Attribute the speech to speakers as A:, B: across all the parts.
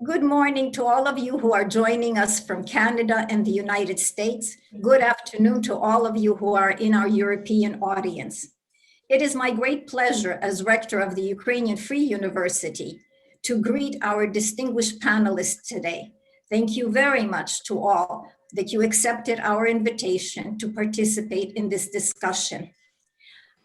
A: Good morning to all of you who are joining us from Canada and the United States. Good afternoon to all of you who are in our European audience. It is my great pleasure as rector of the Ukrainian Free University to greet our distinguished panelists today. Thank you very much to all that you accepted our invitation to participate in this discussion.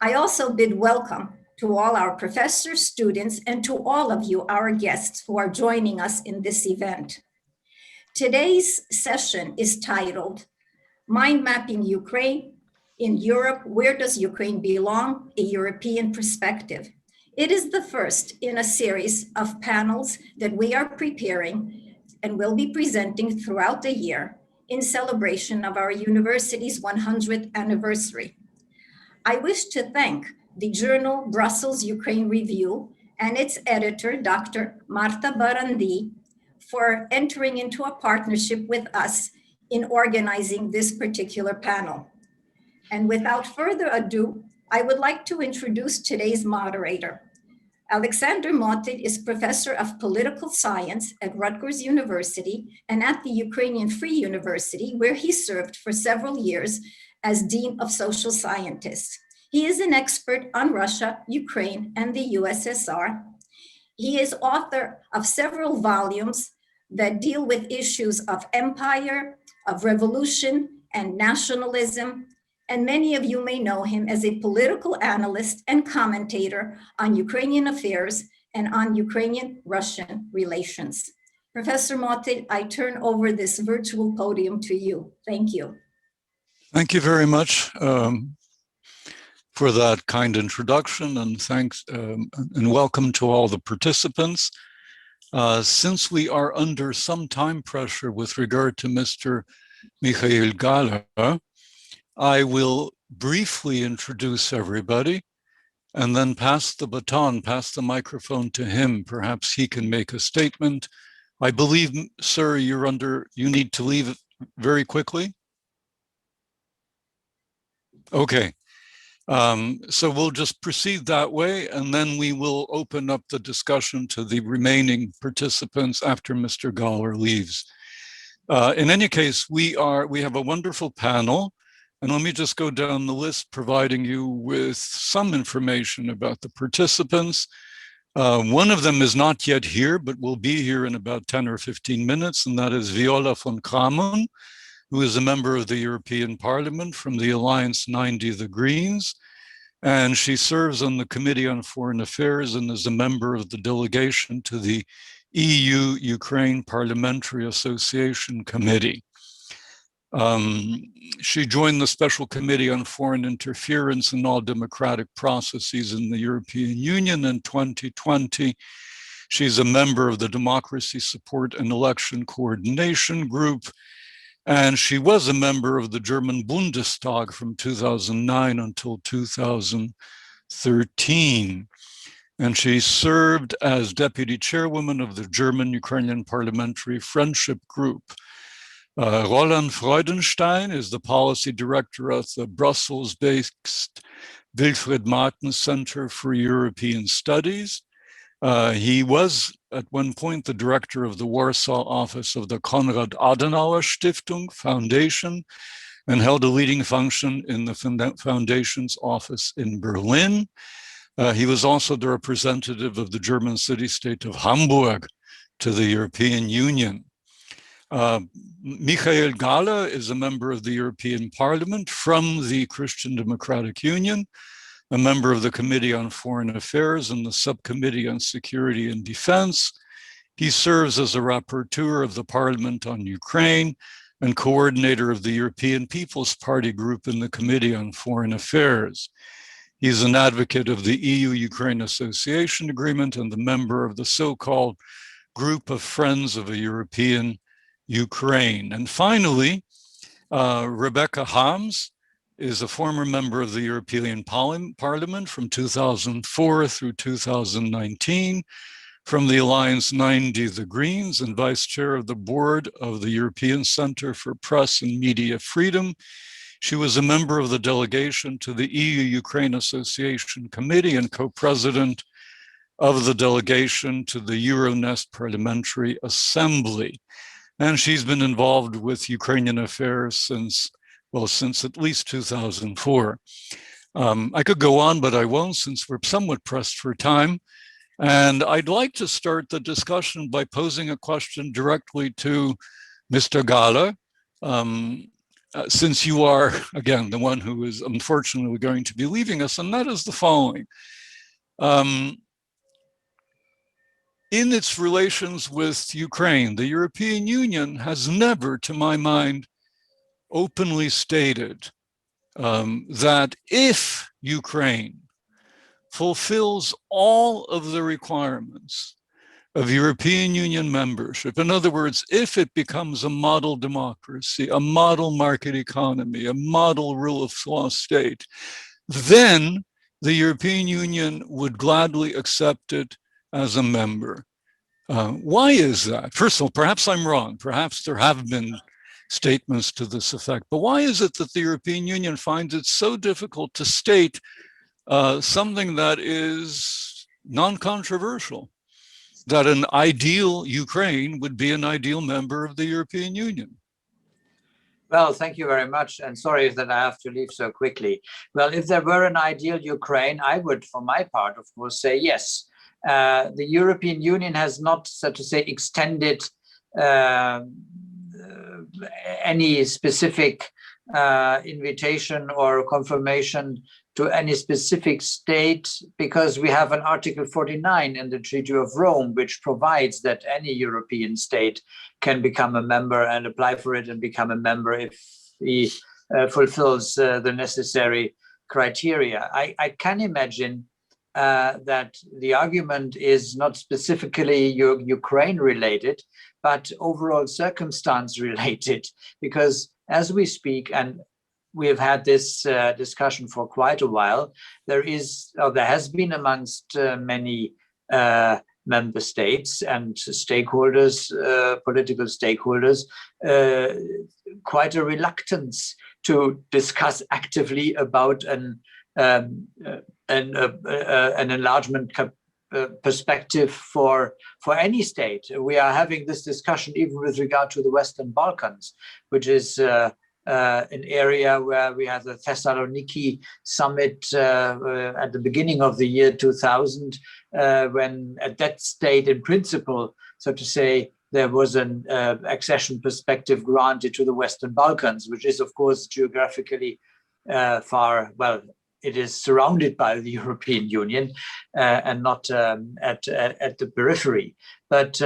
A: I also bid welcome to all our professors, students, and to all of you, our guests who are joining us in this event. Today's session is titled, Mind Mapping Ukraine in Europe, Where Does Ukraine Belong? A European Perspective. It is the first in a series of panels that we are preparing and will be presenting throughout the year in celebration of our university's 100th anniversary. I wish to thank the journal Brussels Ukraine Review and its editor, Dr. Marta Barandi, for entering into a partnership with us in organizing this particular panel. And without further ado, I would like to introduce today's moderator. Alexander Motyl is professor of political science at Rutgers University and at the Ukrainian Free University, where he served for several years as Dean of Social Scientists. He is an expert on Russia, Ukraine, and the USSR. He is author of several volumes that deal with issues of empire, of revolution, and nationalism. And many of you may know him as a political analyst and commentator on Ukrainian affairs and on Ukrainian-Russian relations. Professor Motyl, I turn over this virtual podium to you. Thank you.
B: Thank you very much for that kind introduction, and thanks and welcome to all the participants. Since we are under some time pressure with regard to Mr. Mikhail Gahler, I will briefly introduce everybody and then pass the baton, pass the microphone to him. Perhaps he can make a statement. I believe, sir, you need to leave very quickly. Okay. So we'll just proceed that way, and then we will open up the discussion to the remaining participants after Mr. Gahler leaves. In any case, we have a wonderful panel, and let me just go down the list, providing you with some information about the participants. One of them is not yet here, but will be here in about 10 or 15 minutes, and that is Viola von Cramon, who is a member of the European Parliament from the Alliance 90, the Greens, and she serves on the Committee on Foreign Affairs and is a member of the delegation to the EU-Ukraine Parliamentary Association Committee. She joined the Special Committee on Foreign Interference in all democratic processes in the European Union in 2020. She's a member of the Democracy Support and Election Coordination Group, and she was a member of the German Bundestag from 2009 until 2013. And she served as deputy chairwoman of the German-Ukrainian Parliamentary Friendship Group. Roland Freudenstein is the policy director of the Brussels-based Wilfried Martens Center for European Studies. He was at one point the director of the Warsaw office of the Konrad Adenauer Stiftung Foundation and held a leading function in the foundation's office in Berlin. He was also the representative of the German city-state of Hamburg to the European Union. Mikhail Gahler is a member of the European Parliament from the Christian Democratic Union, a member of the Committee on Foreign Affairs and the Subcommittee on Security and Defense. He serves as a rapporteur of the Parliament on Ukraine and coordinator of the European People's Party group in the Committee on Foreign Affairs. He's an advocate of the EU-Ukraine Association Agreement and the member of the so-called Group of Friends of a European Ukraine. And finally, Rebecca Harms is a former member of the European Parliament from 2004 through 2019, from the Alliance 90, the Greens, and vice chair of the board of the European Center for Press and Media Freedom. She was a member of the delegation to the EU-Ukraine Association Committee and co-president of the delegation to the Euronest Parliamentary Assembly. And she's been involved with Ukrainian affairs since at least 2004. I could go on, but I won't, since we're somewhat pressed for time. And I'd like to start the discussion by posing a question directly to Mr. Gahler, since you are, again, the one who is unfortunately going to be leaving us, and that is the following. In its relations with Ukraine, the European Union has never, to my mind, openly stated that if Ukraine fulfills all of the requirements of European Union membership, in other words, if it becomes a model democracy, a model market economy, a model rule of law state, then the European Union would gladly accept it as a member. Why is that? First of all, perhaps I'm wrong. Perhaps there have been statements to this effect, but why is it that the European Union finds it so difficult to state something that is non-controversial, that an ideal Ukraine would be an ideal member of the European Union?
C: Well, thank you very much. And sorry that I have to leave so quickly. Well, if there were an ideal Ukraine, I would, for my part, of course, say yes. The European Union has not, so to say, extended any specific invitation or confirmation to any specific state, because we have an Article 49 in the Treaty of Rome, which provides that any European state can become a member and apply for it and become a member if he fulfills the necessary criteria. I can imagine that the argument is not specifically Ukraine related, but overall circumstance related, because as we speak, and we have had this discussion for quite a while, there has been amongst many member states and stakeholders, political stakeholders, quite a reluctance to discuss actively about an enlargement perspective for any state. We are having this discussion even with regard to the Western Balkans, which is an area where we had the Thessaloniki summit at the beginning of the year 2000, when at that state, in principle, so to say, there was an accession perspective granted to the Western Balkans, which is, of course, geographically it is surrounded by the European Union and not at the periphery. But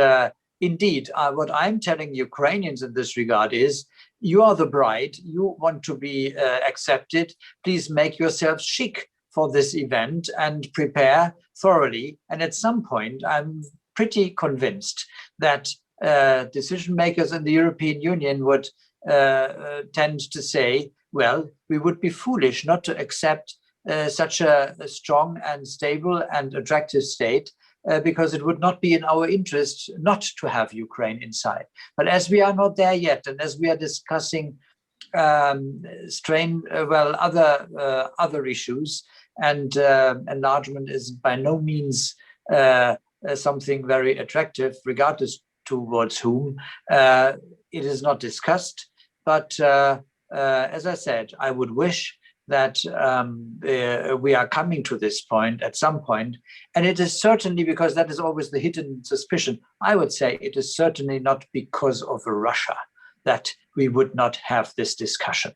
C: indeed, what I'm telling Ukrainians in this regard is, you are the bride, you want to be accepted, please make yourselves chic for this event and prepare thoroughly. And at some point, I'm pretty convinced that decision makers in the European Union would tend to say, well, we would be foolish not to accept such a strong and stable and attractive state, because it would not be in our interest not to have Ukraine inside. But as we are not there yet, and as we are discussing other issues, and enlargement is by no means something very attractive, regardless towards whom, it is not discussed. But as I said, I would wish that we are coming to this point at some point. And it is certainly, because that is always the hidden suspicion, I would say it is certainly not because of Russia that we would not have this discussion.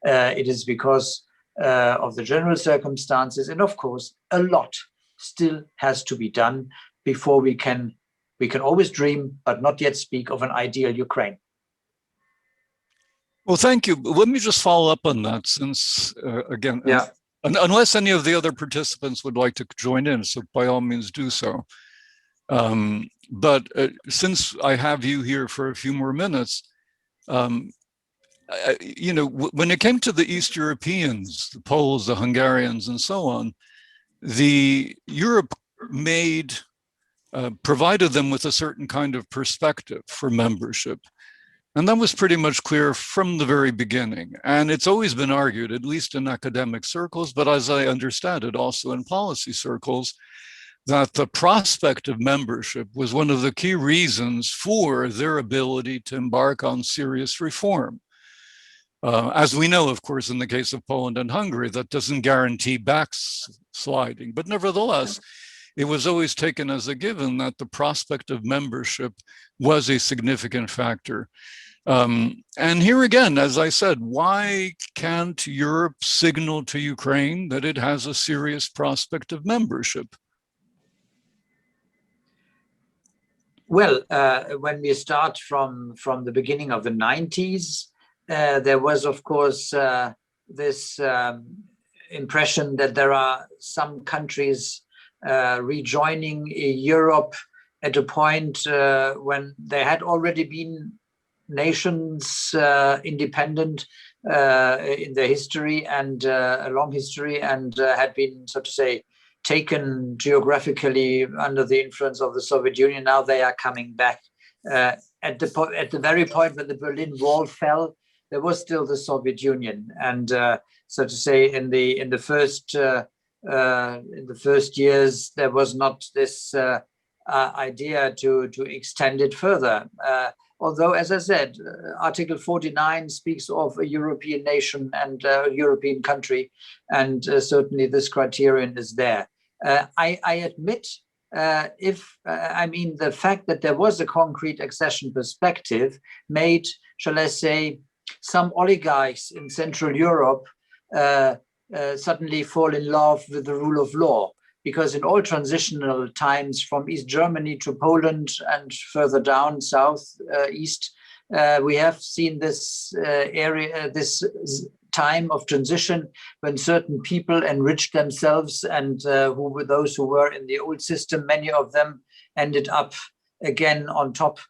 C: It is because of the general circumstances. And of course, a lot still has to be done before we can always dream, but not yet speak of an ideal Ukraine.
B: Well, thank you. Let me just follow up on that, since, again, unless any of the other participants would like to join in, so by all means do so. But since I have you here for a few more minutes, when it came to the East Europeans, the Poles, the Hungarians, and so on, Europe provided them with a certain kind of perspective for membership. And that was pretty much clear from the very beginning. And it's always been argued, at least in academic circles, but as I understand it, also in policy circles, that the prospect of membership was one of the key reasons for their ability to embark on serious reform. As we know, of course, in the case of Poland and Hungary, that doesn't guarantee backsliding, but nevertheless, it was always taken as a given that the prospect of membership was a significant factor. And here again, as I said, why can't Europe signal to Ukraine that it has a serious prospect of membership?
C: Well, when we start from the beginning of the 90s, there was, of course, this impression that there are some countries rejoining Europe at a point when they had already been nations independent in their history and a long history, and had been, so to say, taken geographically under the influence of the Soviet Union. Now they are coming back. At the very point when the Berlin Wall fell, there was still the Soviet Union, and so to say, in the first years, there was not this idea to extend it further. Although, as I said, Article 49 speaks of a European nation and a European country, and certainly this criterion is there. I admit, the fact that there was a concrete accession perspective made, shall I say, some oligarchs in Central Europe suddenly fall in love with the rule of law. Because in all transitional times, from East Germany to Poland and further down south, east, we have seen this this time of transition when certain people enriched themselves, and who were those who were in the old system, many of them ended up again on top.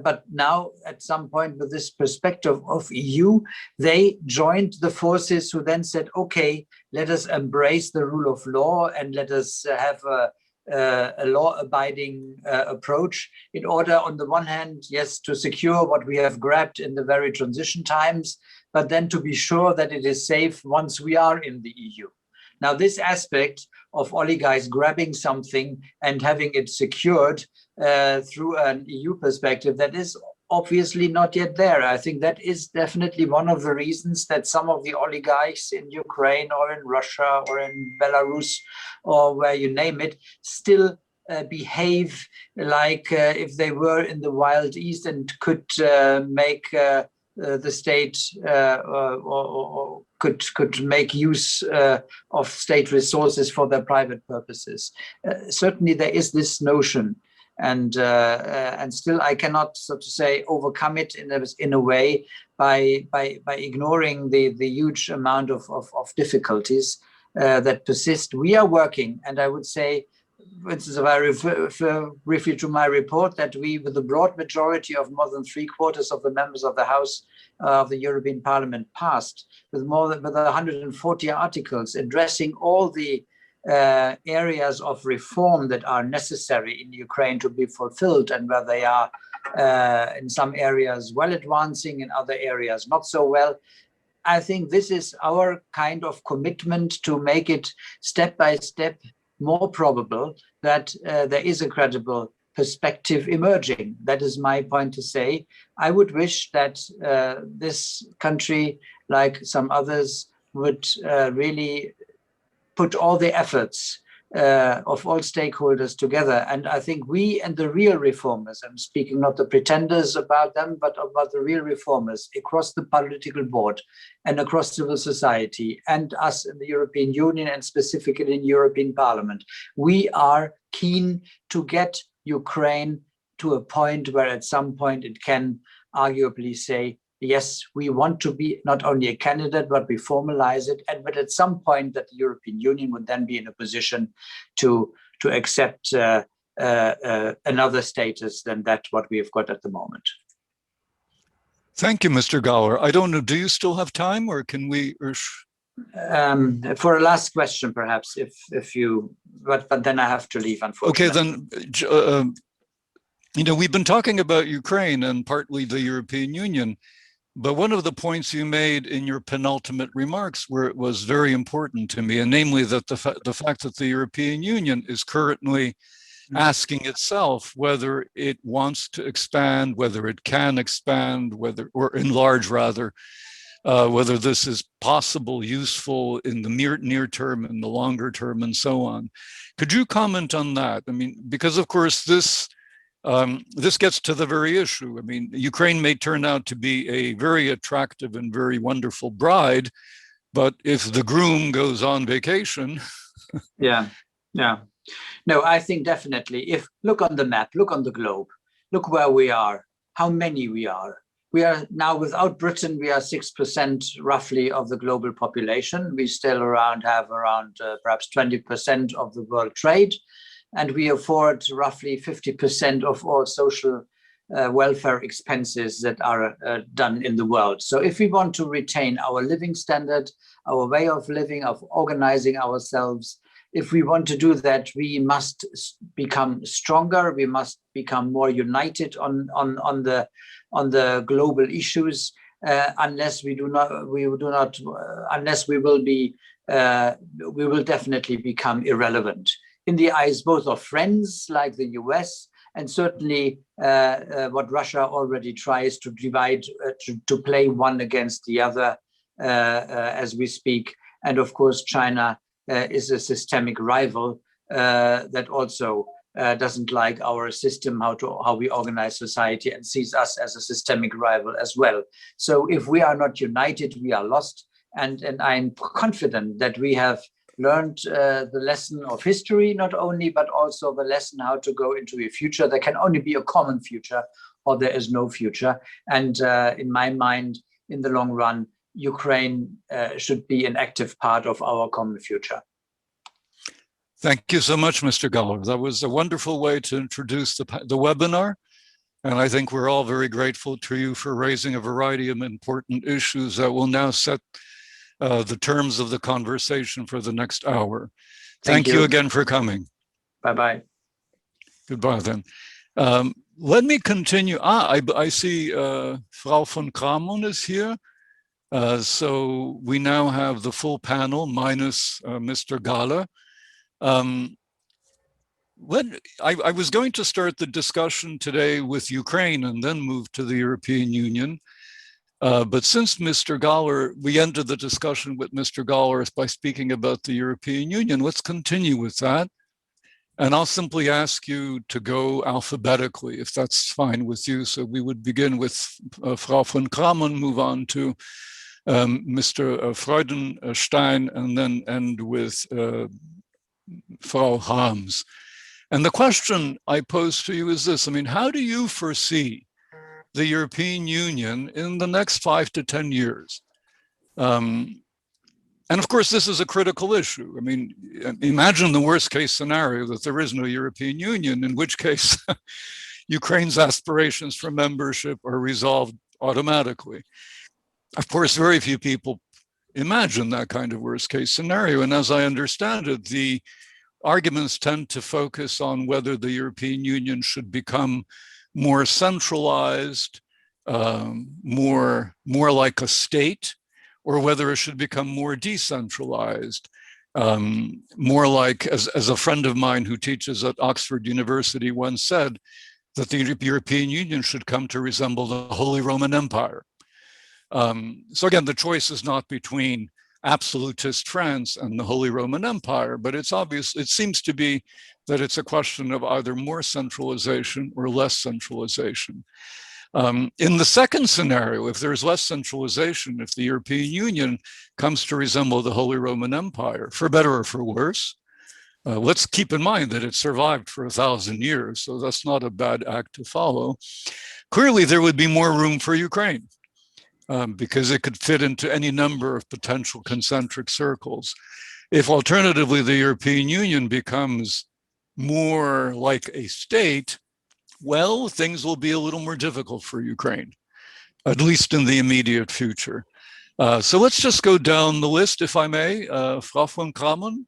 C: But now, at some point, with this perspective of EU, they joined the forces who then said, okay, let us embrace the rule of law and let us have a law-abiding approach in order, on the one hand, yes, to secure what we have grabbed in the very transition times, but then to be sure that it is safe once we are in the EU. Now, this aspect of oligarchs grabbing something and having it secured through an EU perspective, that is obviously not yet there. I think that is definitely one of the reasons that some of the oligarchs in Ukraine or in Russia or in Belarus or where you name it still behave like if they were in the Wild East and could make the state or could make use of state resources for their private purposes. Certainly there is this notion, and still I cannot, so to say, overcome it in a way by ignoring the huge amount of difficulties that persist. We are working, and I would say, for instance, if I refer briefly to my report, that we, with the broad majority of more than 3/4 of the members of the House of the European Parliament, passed with more than 140 articles addressing all the areas of reform that are necessary in Ukraine to be fulfilled, and where they are in some areas well advancing, in other areas not so well. I think this is our kind of commitment to make it step by step more probable that there is a credible perspective emerging. That is my point to say. I would wish that this country, like some others, would really put all the efforts of all stakeholders together. And I think we and the real reformers, I'm speaking not the pretenders about them, but about the real reformers across the political board and across civil society and us in the European Union and specifically in European Parliament, we are keen to get Ukraine to a point where at some point it can arguably say, yes, we want to be not only a candidate, but we formalize it. But at some point that the European Union would then be in a position to accept another status than that what we have got at the moment.
B: Thank you, Mr. Gahler. I don't know, do you still have time, or can we?
C: For a last question, perhaps, if you, but then I have to leave, unfortunately.
B: Okay, then, we've been talking about Ukraine and partly the European Union. But one of the points you made in your penultimate remarks was very important to me, and namely that the fact that the European Union is currently asking itself whether it wants to expand, whether it can expand, or enlarge rather, whether this is possible, useful in the near term, in the longer term, and so on. Could you comment on that? I mean, because of course this gets to the very issue. I mean, Ukraine may turn out to be a very attractive and very wonderful bride, but if the groom goes on vacation.
C: Yeah. No, I think definitely, if look on the map, look on the globe, look where we are, how many we are. We are now, without Britain, we are 6% roughly of the global population. We still have around perhaps 20% of the world trade, and we afford roughly 50% of all social welfare expenses that are done in the world. So if we want to retain our living standard, our way of living, of organizing ourselves, if we want to do that, we must become stronger. We must become more united on the global issues. Unless we will definitely become irrelevant in the eyes both of friends like the US, and certainly what Russia already tries to divide, to play one against the other as we speak, and of course China is a systemic rival that also doesn't like our system, how we organize society, and sees us as a systemic rival as well. So if we are not united, we are lost. And I'm confident that we have learned the lesson of history, not only, but also the lesson how to go into a future. There can only be a common future, or there is no future. And in my mind, in the long run, Ukraine should be an active part of our common future.
B: Thank you so much, Mr. Gahler. That was a wonderful way to introduce the webinar. And I think we're all very grateful to you for raising a variety of important issues that will now set the terms of the conversation for the next hour. Thank you again for coming.
C: Bye-bye.
B: Goodbye then. Let me continue. I see Frau von Cramon is here. So we now have the full panel minus Mr. Gahler. I was going to start the discussion today with Ukraine and then move to the European Union. But since Mr. Gahler, we ended the discussion with Mr. Gahler by speaking about the European Union. Let's continue with that. And I'll simply ask you to go alphabetically, if that's fine with you. So we would begin with Frau von Cramon, move on to Mr. Freudenstein, and then end with Frau Harms. And the question I pose to you is this: I mean, how do you foresee the European Union in the next 5 to 10 years? And of course, this is a critical issue. I mean, imagine the worst case scenario that there is no European Union, in which case Ukraine's aspirations for membership are resolved automatically. Of course, very few people imagine that kind of worst case scenario. And as I understand it, the arguments tend to focus on whether the European Union should become more centralized, more like a state, or whether it should become more decentralized, more like, as a friend of mine who teaches at Oxford University once said, that the European Union should come to resemble the Holy Roman Empire. So again, the choice is not between absolutist France and the Holy Roman Empire, but it's obvious, it seems to be that it's a question of either more centralization or less centralization. In the second scenario, if there's less centralization, if the European Union comes to resemble the Holy Roman Empire, for better or for worse, let's keep in mind that it survived for 1,000 years, so that's not a bad act to follow. Clearly, there would be more room for Ukraine because it could fit into any number of potential concentric circles. If alternatively, the European Union becomes more like a state, well, things will be a little more difficult for Ukraine, at least in the immediate future. So let's just go down the list, if I may. Frau von Cramon,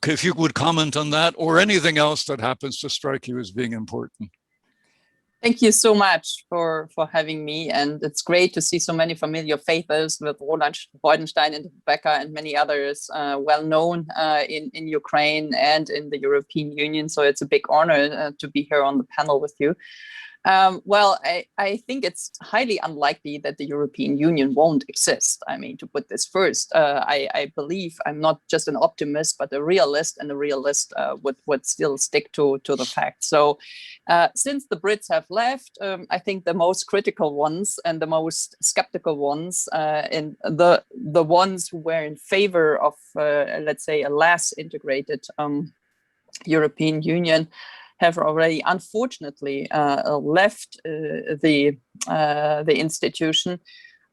B: if you would comment on that, or anything else that happens to strike you as being important.
D: Thank you so much for having me, and it's great to see so many familiar faces with Roland, Freudenstein, and Becker, and many others well known in Ukraine and in the European Union. So it's a big honor to be here on the panel with you. Well, I think it's highly unlikely that the European Union won't exist. I mean, to put this first, I believe I'm not just an optimist, but a realist, and a realist would still stick to the facts. So since the Brits have left, I think the most critical ones and the most skeptical ones, and the ones who were in favor of, let's say, a less integrated European Union, have already unfortunately left the institution.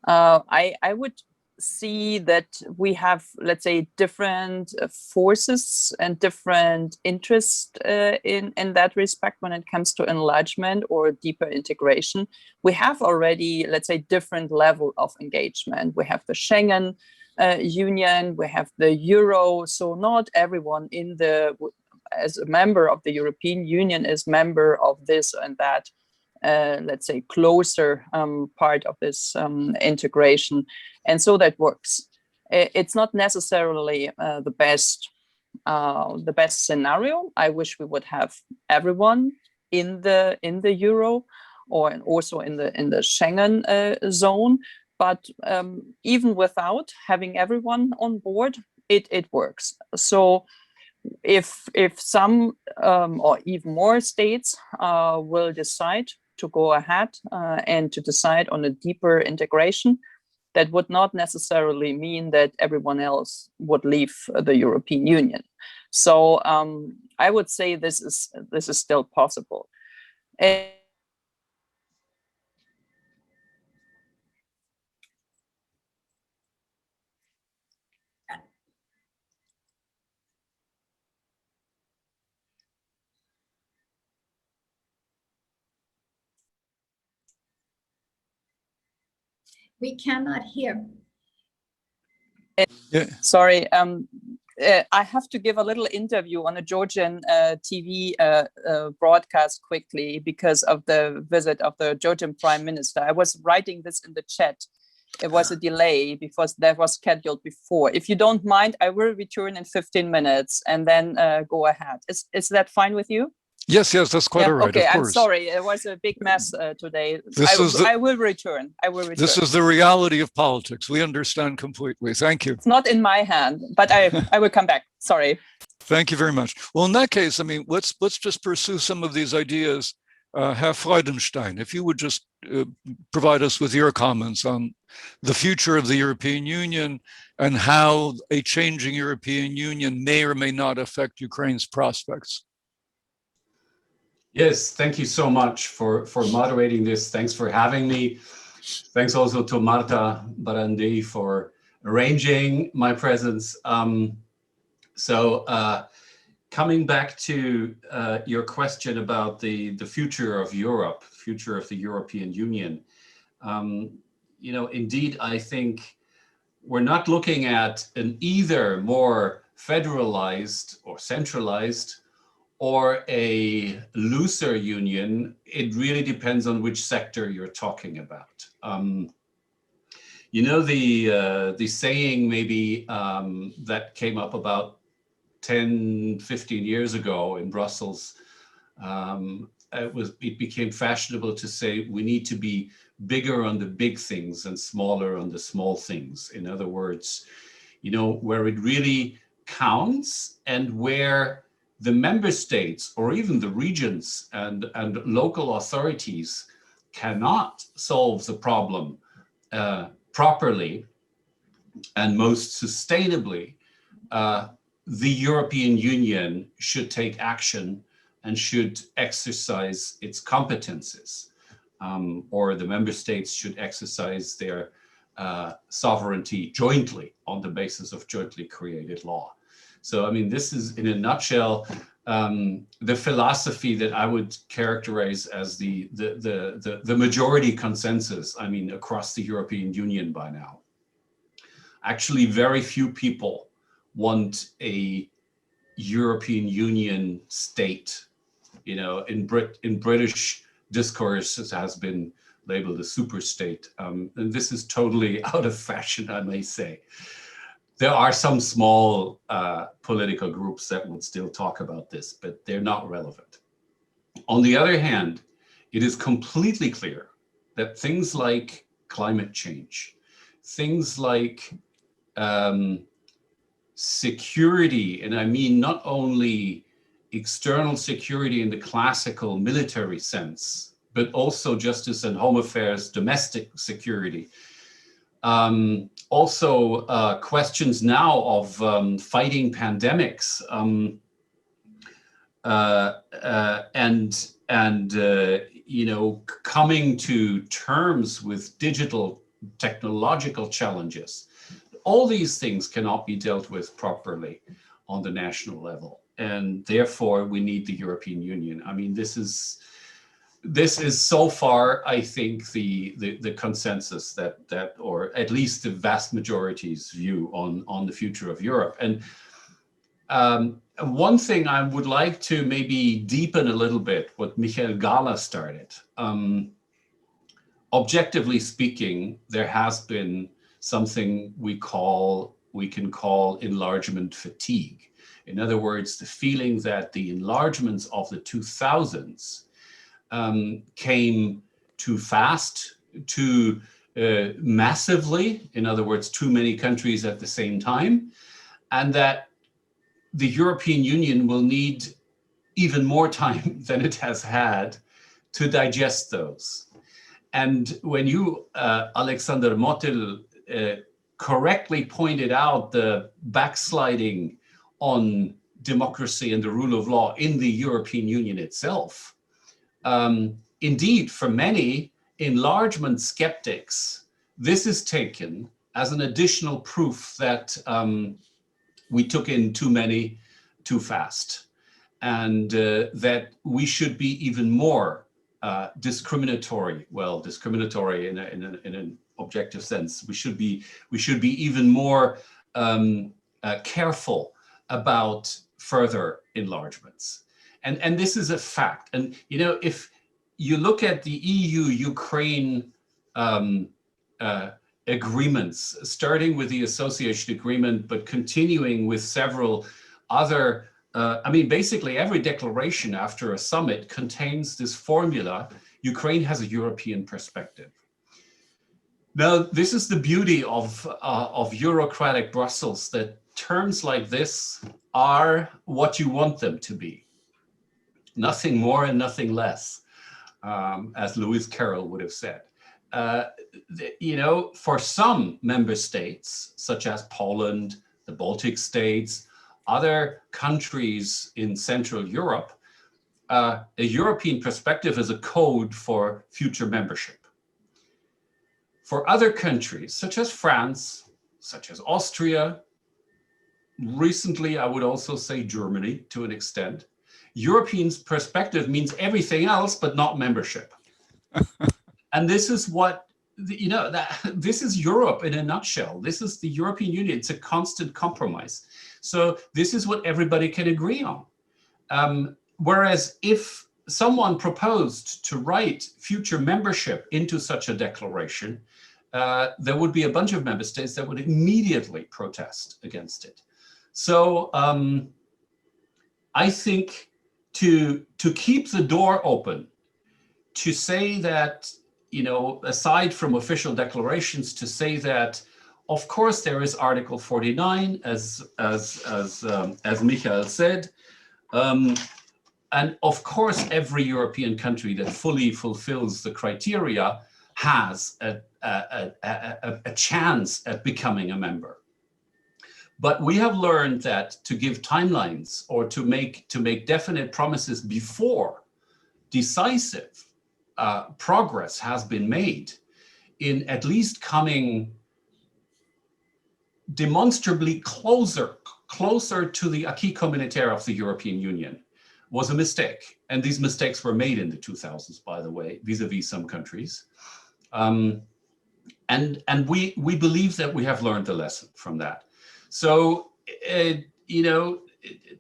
D: I would see that we have, let's say, different forces and different interests in that respect when it comes to enlargement or deeper integration. We have already, let's say, different level of engagement. We have the Schengen Union, we have the Euro, so not everyone in the as a member of the European Union is member of this and that, let's say, closer part of this integration. And so that works. It's not necessarily the best scenario. I wish we would have everyone in the Euro, or also in the Schengen zone. But even without having everyone on board, it works. So if some or even more states will decide to go ahead and to decide on a deeper integration, that would not necessarily mean that everyone else would leave the European Union. So I would say this is still possible.
A: We cannot hear.
B: Yeah.
D: Sorry, I have to give a little interview on a Georgian TV broadcast quickly because of the visit of the Georgian Prime Minister. I was writing this in the chat. It was a delay because that was scheduled before. If you don't mind, I will return in 15 minutes and then go ahead. Is that fine with you?
B: Yes, that's quite all right.
D: Okay,
B: of
D: I'm
B: course.
D: sorry. It was a big mess today. I will return.
B: This is the reality of politics. We understand completely. Thank you.
D: It's not in my hand, but I will come back. Sorry.
B: Thank you very much. Well, in that case, I mean, let's just pursue some of these ideas. Herr Freudenstein, if you would just provide us with your comments on the future of the European Union and how a changing European Union may or may not affect Ukraine's prospects.
E: Yes, thank you so much for moderating this. Thanks for having me. Thanks also to Marta Barandi for arranging my presence. Coming back to your question about the future of Europe, future of the European Union, you know, indeed, I think we're not looking at an either more federalized or centralized or a looser union. It really depends on which sector you're talking about. You know, the saying maybe that came up about 10, 15 years ago in Brussels, it became fashionable to say we need to be bigger on the big things and smaller on the small things. In other words, you know, where it really counts and where the member states or even the regions and local authorities cannot solve the problem properly and most sustainably, the European Union should take action and should exercise its competences, or the member states should exercise their sovereignty jointly on the basis of jointly created law. So, I mean, this is in a nutshell the philosophy that I would characterize as the majority consensus, I mean, across the European Union by now. Actually, very few people want a European Union state. You know, in British discourse has been labeled a super state. And this is totally out of fashion, I may say. There are some small political groups that would still talk about this, but they're not relevant. On the other hand, it is completely clear that things like climate change, things like security, and I mean not only external security in the classical military sense, but also justice and home affairs, domestic security. Also questions now of fighting pandemics and you know, coming to terms with digital technological challenges. All these things cannot be dealt with properly on the national level, and therefore we need the European Union. I mean, this is so far, I think, the consensus that or at least the vast majority's view on the future of Europe. And one thing I would like to maybe deepen a little bit what Gahler started. Objectively speaking, there has been something we can call enlargement fatigue. In other words, the feeling that the enlargements of the 2000s came too fast, too massively, in other words, too many countries at the same time, and that the European Union will need even more time than it has had to digest those. And when you, Alexander Motyl, correctly pointed out the backsliding on democracy and the rule of law in the European Union itself, indeed, for many enlargement skeptics, this is taken as an additional proof that we took in too many too fast, and that we should be even more discriminatory. Well, discriminatory in an objective sense. We should be even more careful about further enlargements. And this is a fact. And, you know, if you look at the EU-Ukraine agreements, starting with the association agreement, but continuing with several other, I mean, basically every declaration after a summit contains this formula: Ukraine has a European perspective. Now, this is the beauty of Eurocratic Brussels, that terms like this are what you want them to be. Nothing more and nothing less, as Lewis Carroll would have said. You know, for some member states, such as Poland, the Baltic states, other countries in Central Europe, a European perspective is a code for future membership. For other countries, such as France, such as Austria, recently I would also say Germany to an extent, European perspective means everything else but not membership. And this is what, you know, this is Europe in a nutshell. This is the European Union. It's a constant compromise. So this is what everybody can agree on. Whereas if someone proposed to write future membership into such a declaration, there would be a bunch of member states that would immediately protest against it. So I think to keep the door open, to say that, you know, aside from official declarations, to say that, of course, there is Article 49, as Michael said, and of course, every European country that fully fulfills the criteria has a chance at becoming a member. But we have learned that to give timelines or to make definite promises before decisive progress has been made in at least coming demonstrably closer to the acquis communautaire of the European Union was a mistake. And these mistakes were made in the 2000s, by the way, vis-a-vis some countries. And we believe that we have learned the lesson from that. So, you know,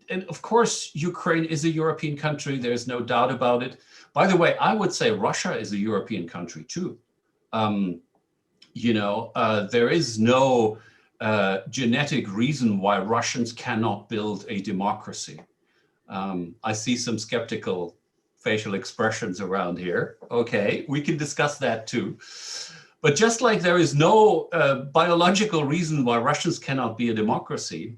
E: and of course, Ukraine is a European country. There's no doubt about it. By the way, I would say Russia is a European country too. There is no genetic reason why Russians cannot build a democracy. I see some skeptical facial expressions around here. Okay, we can discuss that too. But just like there is no biological reason why Russians cannot be a democracy,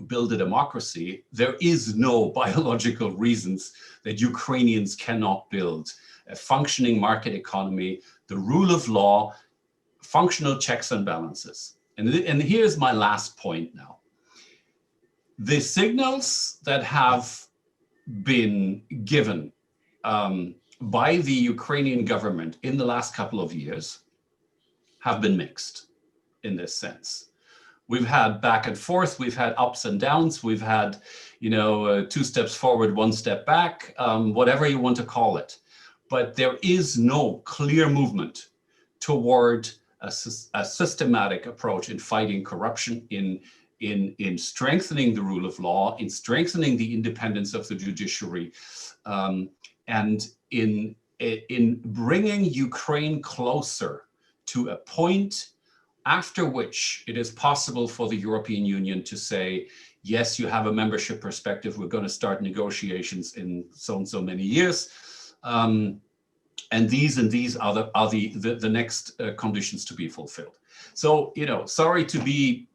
E: build a democracy, there is no biological reasons that Ukrainians cannot build a functioning market economy, the rule of law, functional checks and balances. And here's my last point now. The signals that have been given by the Ukrainian government in the last couple of years have been mixed in this sense. We've had back and forth, we've had ups and downs, we've had, 2 steps forward, 1 step back, whatever you want to call it. But there is no clear movement toward a systematic approach in fighting corruption, in strengthening the rule of law, in strengthening the independence of the judiciary, and in bringing Ukraine closer to a point after which it is possible for the European Union to say, yes, you have a membership perspective, we're going to start negotiations in so and so many years, and these are the next conditions to be fulfilled. So, sorry to be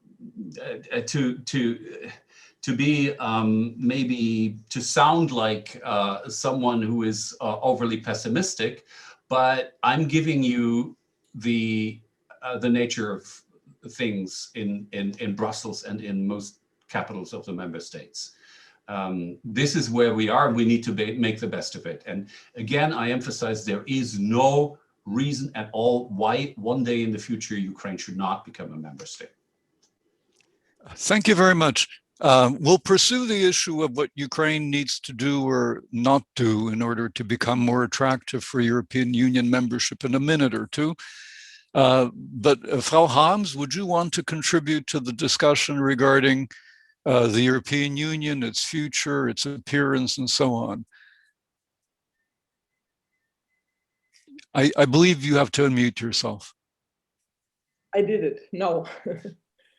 E: maybe to sound like someone who is overly pessimistic, but I'm giving you the nature of things in Brussels and in most capitals of the member states. This is where we are, and we need to make the best of it. And again, I emphasize there is no reason at all why one day in the future Ukraine should not become a member state.
B: Thank you very much. We'll pursue the issue of what Ukraine needs to do or not do in order to become more attractive for European Union membership in a minute or two. But Frau Harms, would you want to contribute to the discussion regarding the European Union, its future, its appearance, and so on? I believe you have to unmute yourself.
F: I did it. No.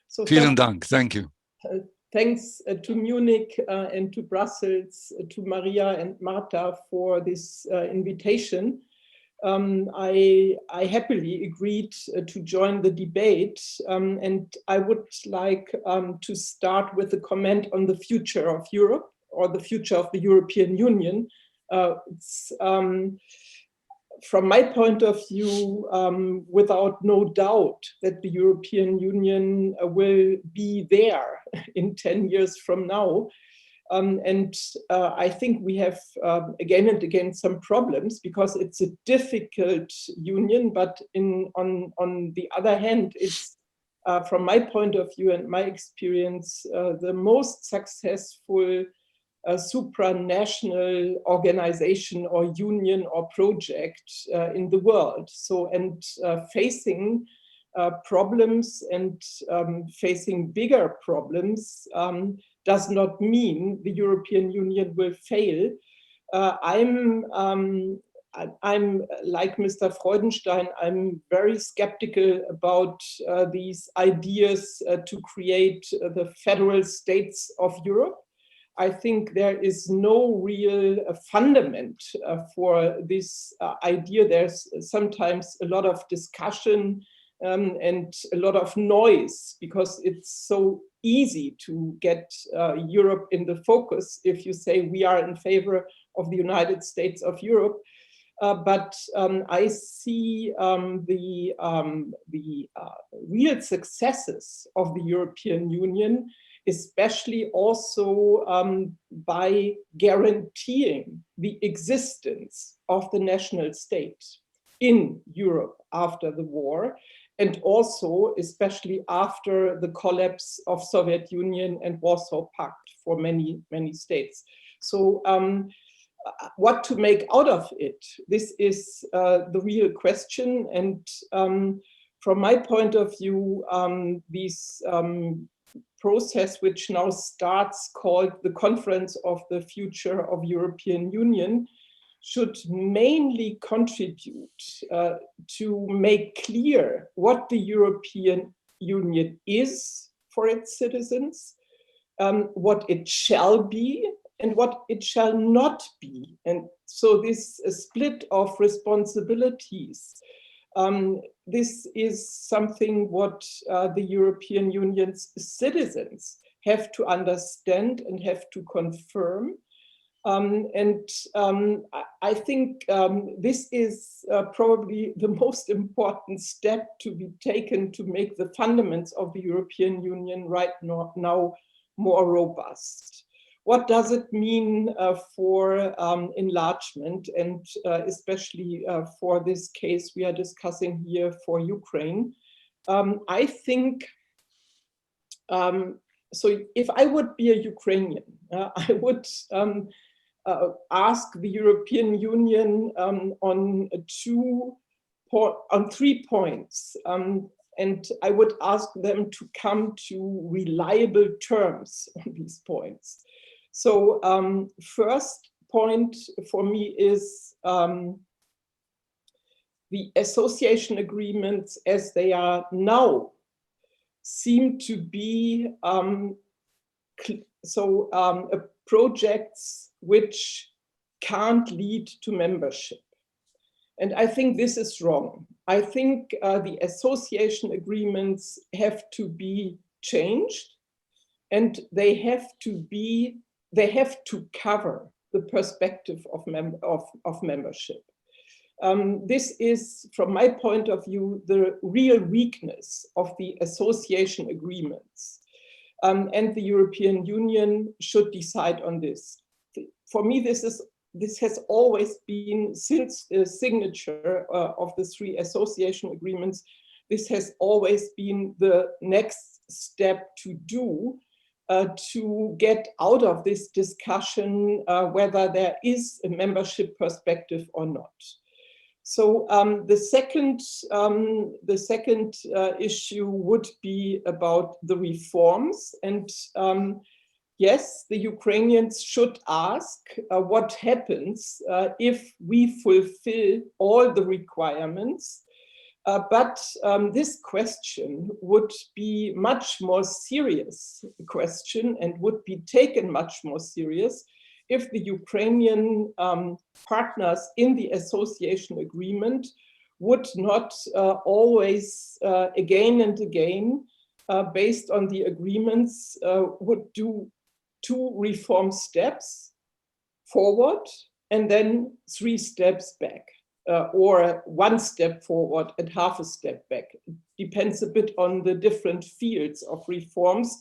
F: So
B: Vielen Dank. Thank you.
F: Thanks to Munich and to Brussels, to Maria and Marta for this invitation. I happily agreed to join the debate, and I would like to start with a comment on the future of Europe, or the future of the European Union. From my point of view, without no doubt that the European Union will be there in 10 years from now. And I think we have again and again some problems because it's a difficult union, but on the other hand, it's from my point of view and my experience, the most successful supranational organization or union or project in the world. So, and facing problems and facing bigger problems does not mean the European Union will fail. I'm like Mr. Freudenstein, I'm very skeptical about these ideas to create the federal states of Europe. I think there is no real fundament for this idea. There's sometimes a lot of discussion and a lot of noise because it's so easy to get Europe in the focus if you say we are in favor of the United States of Europe. But I see the real successes of the European Union, especially also by guaranteeing the existence of the national state in Europe after the war, and also especially after the collapse of Soviet Union and Warsaw Pact for many, many states. So what to make out of it? This is the real question. And from my point of view, these process which now starts, called the Conference of the Future of European Union, should mainly contribute to make clear what the European Union is for its citizens, what it shall be and what it shall not be. And so this split of responsibilities, this is something what the European Union's citizens have to understand and have to confirm. I think this is probably the most important step to be taken to make the fundamentals of the European Union right now more robust. What does it mean for enlargement, and especially for this case we are discussing here for Ukraine? I think, so if I would be a Ukrainian, I would ask the European Union on 3 points. And I would ask them to come to reliable terms on these points. So first point for me is the association agreements as they are now seem to be projects which can't lead to membership. And I think this is wrong. I think the association agreements have to be changed, and they have to cover the perspective of membership. This is, from my point of view, the real weakness of the association agreements. And the European Union should decide on this. For me, this has always been, since the signature of the 3 association agreements, this has always been the next step to do to get out of this discussion whether there is a membership perspective or not. So the second issue would be about the reforms. And yes, the Ukrainians should ask what happens if we fulfill all the requirements. But this question would be much more serious question and would be taken much more serious if the Ukrainian partners in the association agreement would not always again and again, based on the agreements, would do 2 reform steps forward and then 3 steps back, or 1 step forward and half a step back. It depends a bit on the different fields of reforms.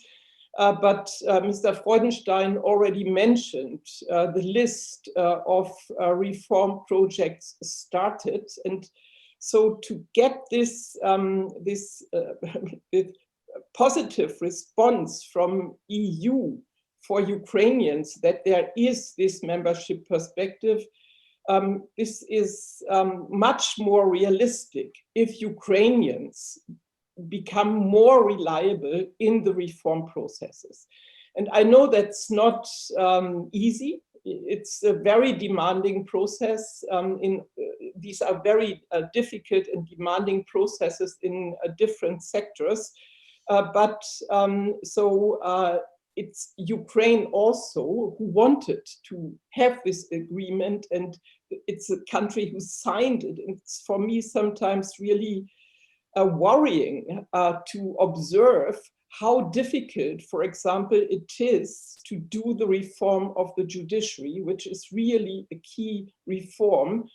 F: But Mr. Freudenstein already mentioned the list of reform projects started. And so to get this, positive response from EU for Ukrainians that there is this membership perspective, this is much more realistic if Ukrainians become more reliable in the reform processes. And I know that's not easy. It's a very demanding process. These are very difficult and demanding processes in different sectors. It's Ukraine also who wanted to have this agreement, and it's a country who signed it. And it's for me sometimes really worrying to observe how difficult, for example, it is to do the reform of the judiciary, which is really a key reform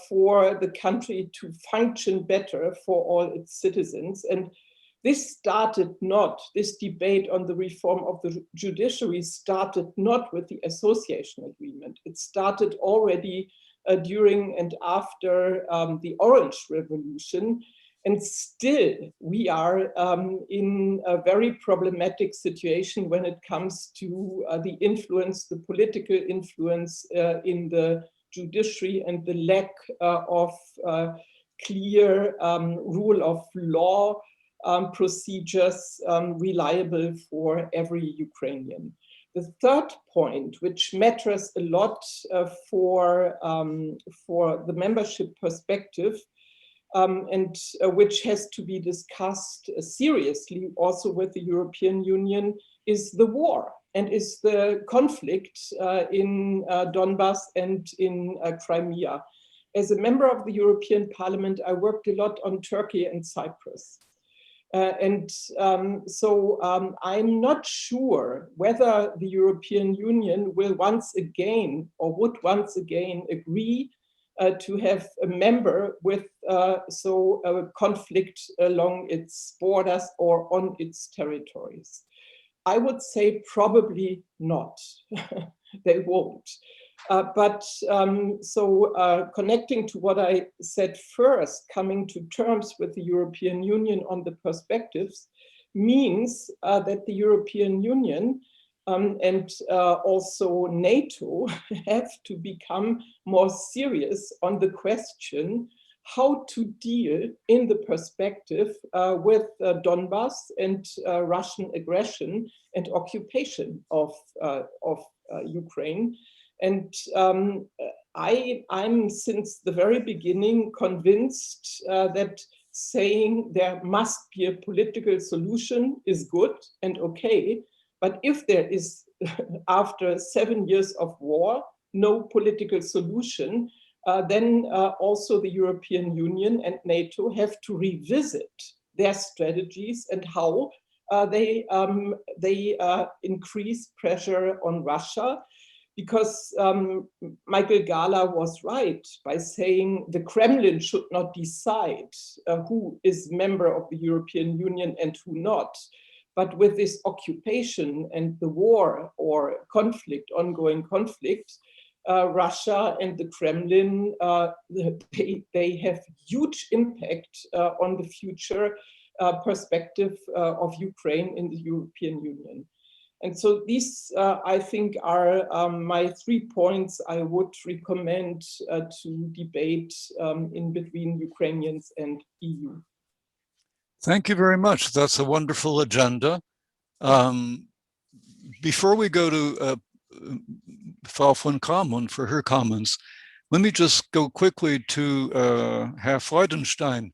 F: for the country to function better for all its citizens. And this debate on the reform of the judiciary started not with the association agreement. It started already during and after the Orange Revolution. And still, we are in a very problematic situation when it comes to the influence, the political influence in the judiciary, and the lack of clear rule of law procedures reliable for every Ukrainian. The third point, which matters a lot for the membership perspective, and which has to be discussed seriously also with the European Union, is the war and is the conflict in Donbass and in Crimea. As a member of the European Parliament, I worked a lot on Turkey and Cyprus. So I'm not sure whether the European Union will once again or would once again agree to have a member with a conflict along its borders or on its territories. I would say probably not. They won't. Connecting to what I said first, coming to terms with the European Union on the perspectives means that the European Union and also NATO have to become more serious on the question how to deal in the perspective with Donbass and Russian aggression and occupation of Ukraine. And I'm since the very beginning convinced that saying there must be a political solution is good and okay. But if there is, after 7 years of war, no political solution, then also the European Union and NATO have to revisit their strategies and how they increase pressure on Russia. Because Michael Gahler was right by saying the Kremlin should not decide who is member of the European Union and who not. But with this occupation and the war or conflict, ongoing conflict, Russia and the Kremlin, they have huge impact on the future perspective of Ukraine in the European Union. And so these, I think, are my 3 points I would recommend to debate in between Ukrainians and EU.
B: Thank you very much. That's a wonderful agenda. Before we go to Frau von Cramon for her comments, let me just go quickly to Herr Freudenstein.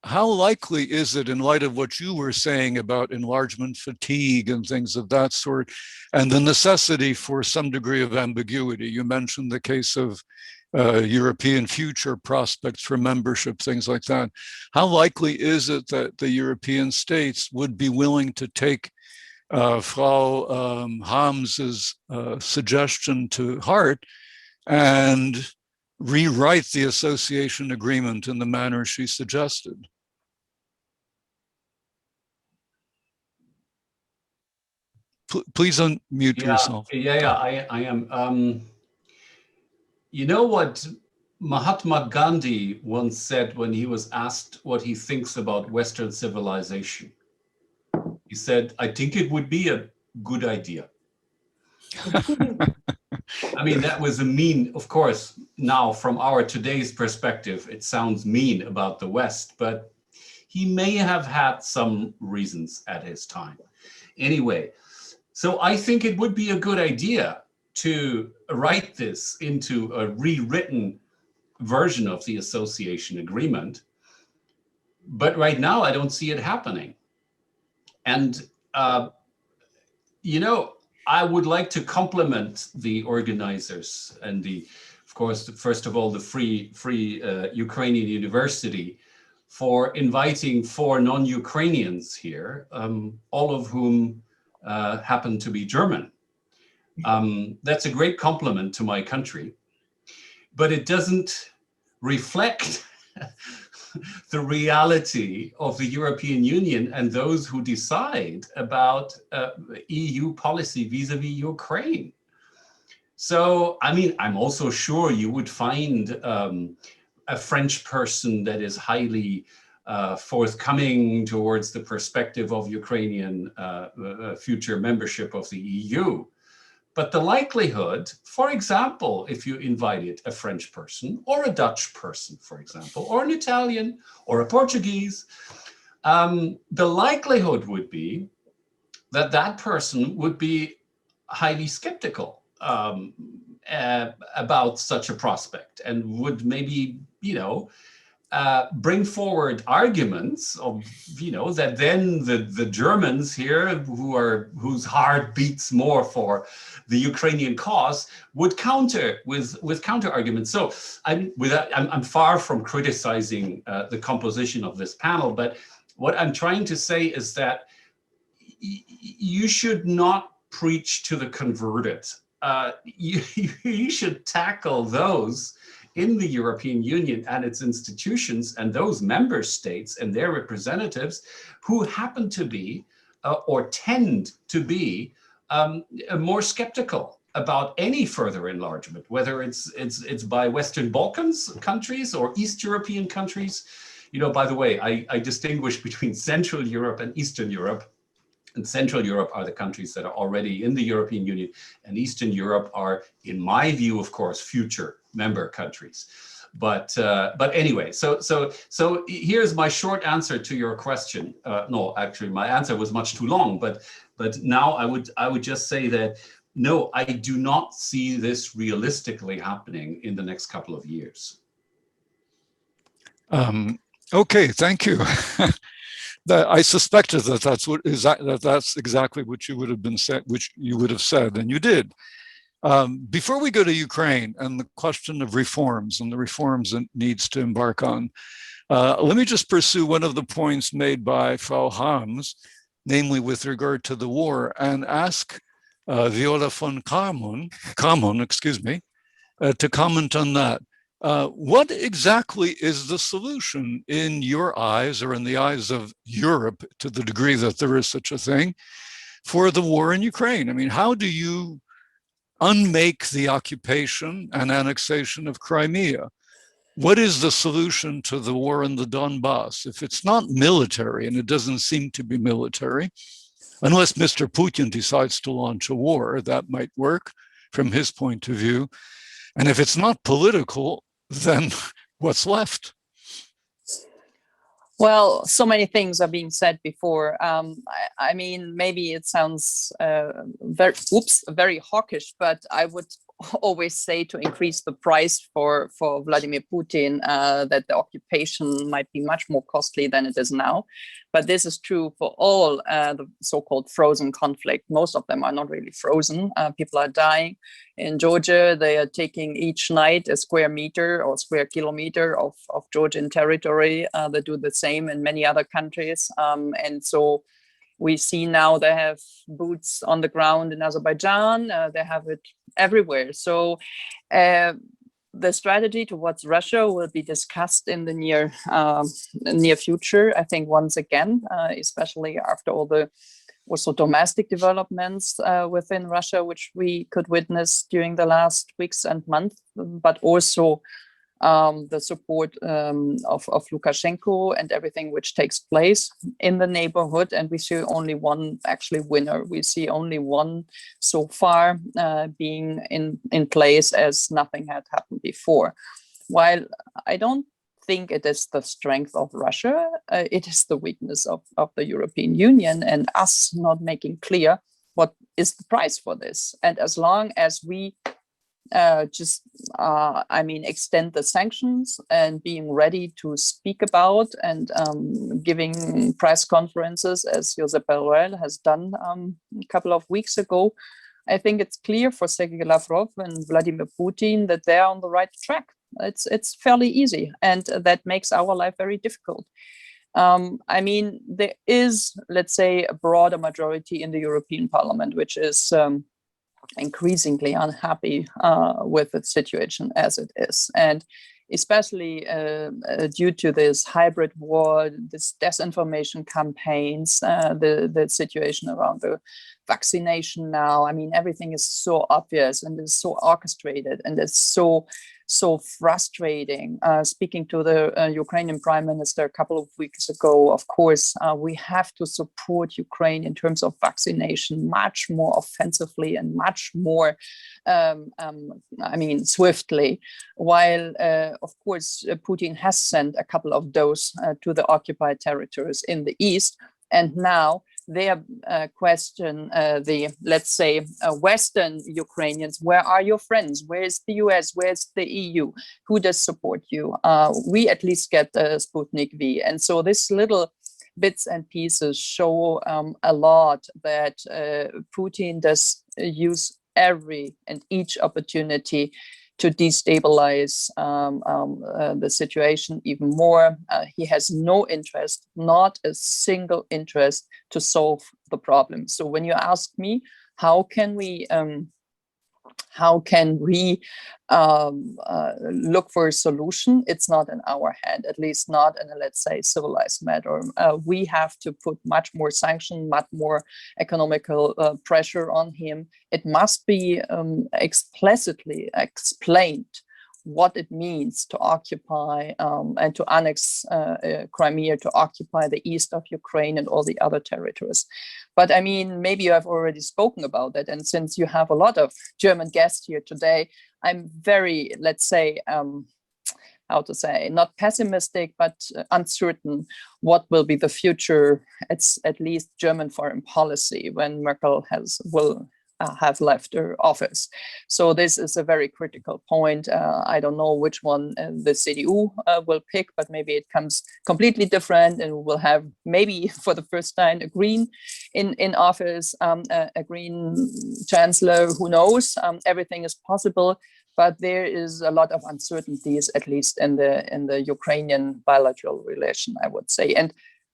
B: How likely is it, in light of what you were saying about enlargement fatigue and things of that sort, and the necessity for some degree of ambiguity? You mentioned the case of European future prospects for membership, things like that. How likely is it that the European states would be willing to take Frau Harms's suggestion to heart and rewrite the association agreement in the manner she suggested? Please unmute yourself.
E: I am. You know what Mahatma Gandhi once said when he was asked what he thinks about Western civilization? He said, "I think it would be a good idea." I mean, that was a mean, of course, now from our today's perspective, it sounds mean about the West, but he may have had some reasons at his time. Anyway, so I think it would be a good idea to write this into a rewritten version of the association agreement. But right now, I don't see it happening. And, you know, I would like to compliment the organizers and of course, first of all, the Free Ukrainian University for inviting 4 non-Ukrainians here, all of whom happen to be German. That's a great compliment to my country, but it doesn't reflect the reality of the European Union and those who decide about EU policy vis-a-vis Ukraine. So, I mean, I'm also sure you would find a French person that is highly forthcoming towards the perspective of Ukrainian future membership of the EU. But the likelihood, for example, if you invited a French person or a Dutch person, for example, or an Italian or a Portuguese, the likelihood would be that that person would be highly skeptical about such a prospect and would maybe, bring forward arguments of, that then the Germans here, whose heart beats more for the Ukrainian cause, would counter with counter arguments. So I'm far from criticizing the composition of this panel, but what I'm trying to say is that you should not preach to the converted. You should tackle those in the European Union and its institutions and those member states and their representatives who happen to be or tend to be more skeptical about any further enlargement, whether it's by Western Balkans countries or East European countries. By the way, I distinguish between Central Europe and Eastern Europe. And Central Europe are the countries that are already in the European Union, and Eastern Europe are, in my view, of course, future member countries. But anyway, so here's my short answer to your question. No, actually, my answer was much too long. But now I would just say that no, I do not see this realistically happening in the next couple of years.
B: Okay, thank you. I suspected that's exactly what you would have said, and you did. Before we go to Ukraine and the question of reforms and the reforms it needs to embark on, let me just pursue one of the points made by Frau Harms, namely with regard to the war, and ask Viola von Cramon, to comment on that. What exactly is the solution in your eyes, or in the eyes of Europe, to the degree that there is such a thing, for the war in Ukraine? I mean, how do you unmake the occupation and annexation of Crimea? What is the solution to the war in the Donbass? If it's not military, and it doesn't seem to be military, unless Mr. Putin decides to launch a war, that might work from his point of view. And if it's not political, then what's left?
D: Well, so many things are being said before. I mean, maybe it sounds very hawkish, but I would always say to increase the price for Vladimir Putin, that the occupation might be much more costly than it is now. But this is true for all the so-called frozen conflict. Most of them are not really frozen. People are dying. In Georgia, they are taking each night a square meter or square kilometer of Georgian territory. They do the same in many other countries. And so we see now they have boots on the ground in Azerbaijan. They have it everywhere. So the strategy towards Russia will be discussed in the near future, I think, once again, especially after all the also domestic developments within Russia, which we could witness during the last weeks and months, but also the support of Lukashenko and everything which takes place in the neighborhood. And we see only one actually winner. We see only one so far being in place, as nothing had happened before. While I don't think it is the strength of Russia, it is the weakness of the European Union and us not making clear what is the price for this. And as long as we extend the sanctions and being ready to speak about and giving press conferences, as Josep Borrell has done a couple of weeks ago, I think it's clear for Sergei Lavrov and Vladimir Putin that they're on the right track. It's fairly easy, and that makes our life very difficult. There is, let's say, a broader majority in the European Parliament, which is increasingly unhappy with the situation as it is. And especially due to this hybrid war, this disinformation campaigns, the situation around the vaccination now. I mean, everything is so obvious and is so orchestrated and it's so frustrating. Speaking to the Ukrainian Prime Minister a couple of weeks ago, of course, we have to support Ukraine in terms of vaccination much more offensively and much more, swiftly. While, of course, Putin has sent a couple of those to the occupied territories in the east, and now they question let's say, Western Ukrainians. Where are your friends? Where's the US? Where's the EU? Who does support you? We at least get Sputnik V. And so this little bits and pieces show a lot that Putin does use every and each opportunity to destabilize the situation even more. He has no interest, not a single interest, to solve the problem. So when you ask me, how can we look for a solution? It's not in our hand, at least not in a, let's say, civilized manner. We have to put much more sanction, much more economical pressure on him. It must be explicitly explained what it means to occupy and to annex Crimea, to occupy the east of Ukraine and all the other territories. But I mean, maybe you have already spoken about that. And since you have a lot of German guests here today, I'm very, let's say, how to say, not pessimistic, but uncertain what will be the future, it's at least German foreign policy when Merkel will have left her office. So this is a very critical point. I don't know which one the CDU will pick, but maybe it comes completely different, and we'll have maybe for the first time a Green in office, a Green chancellor. Who knows? Everything is possible, but there is a lot of uncertainties, at least in the Ukrainian bilateral relation, I would say. And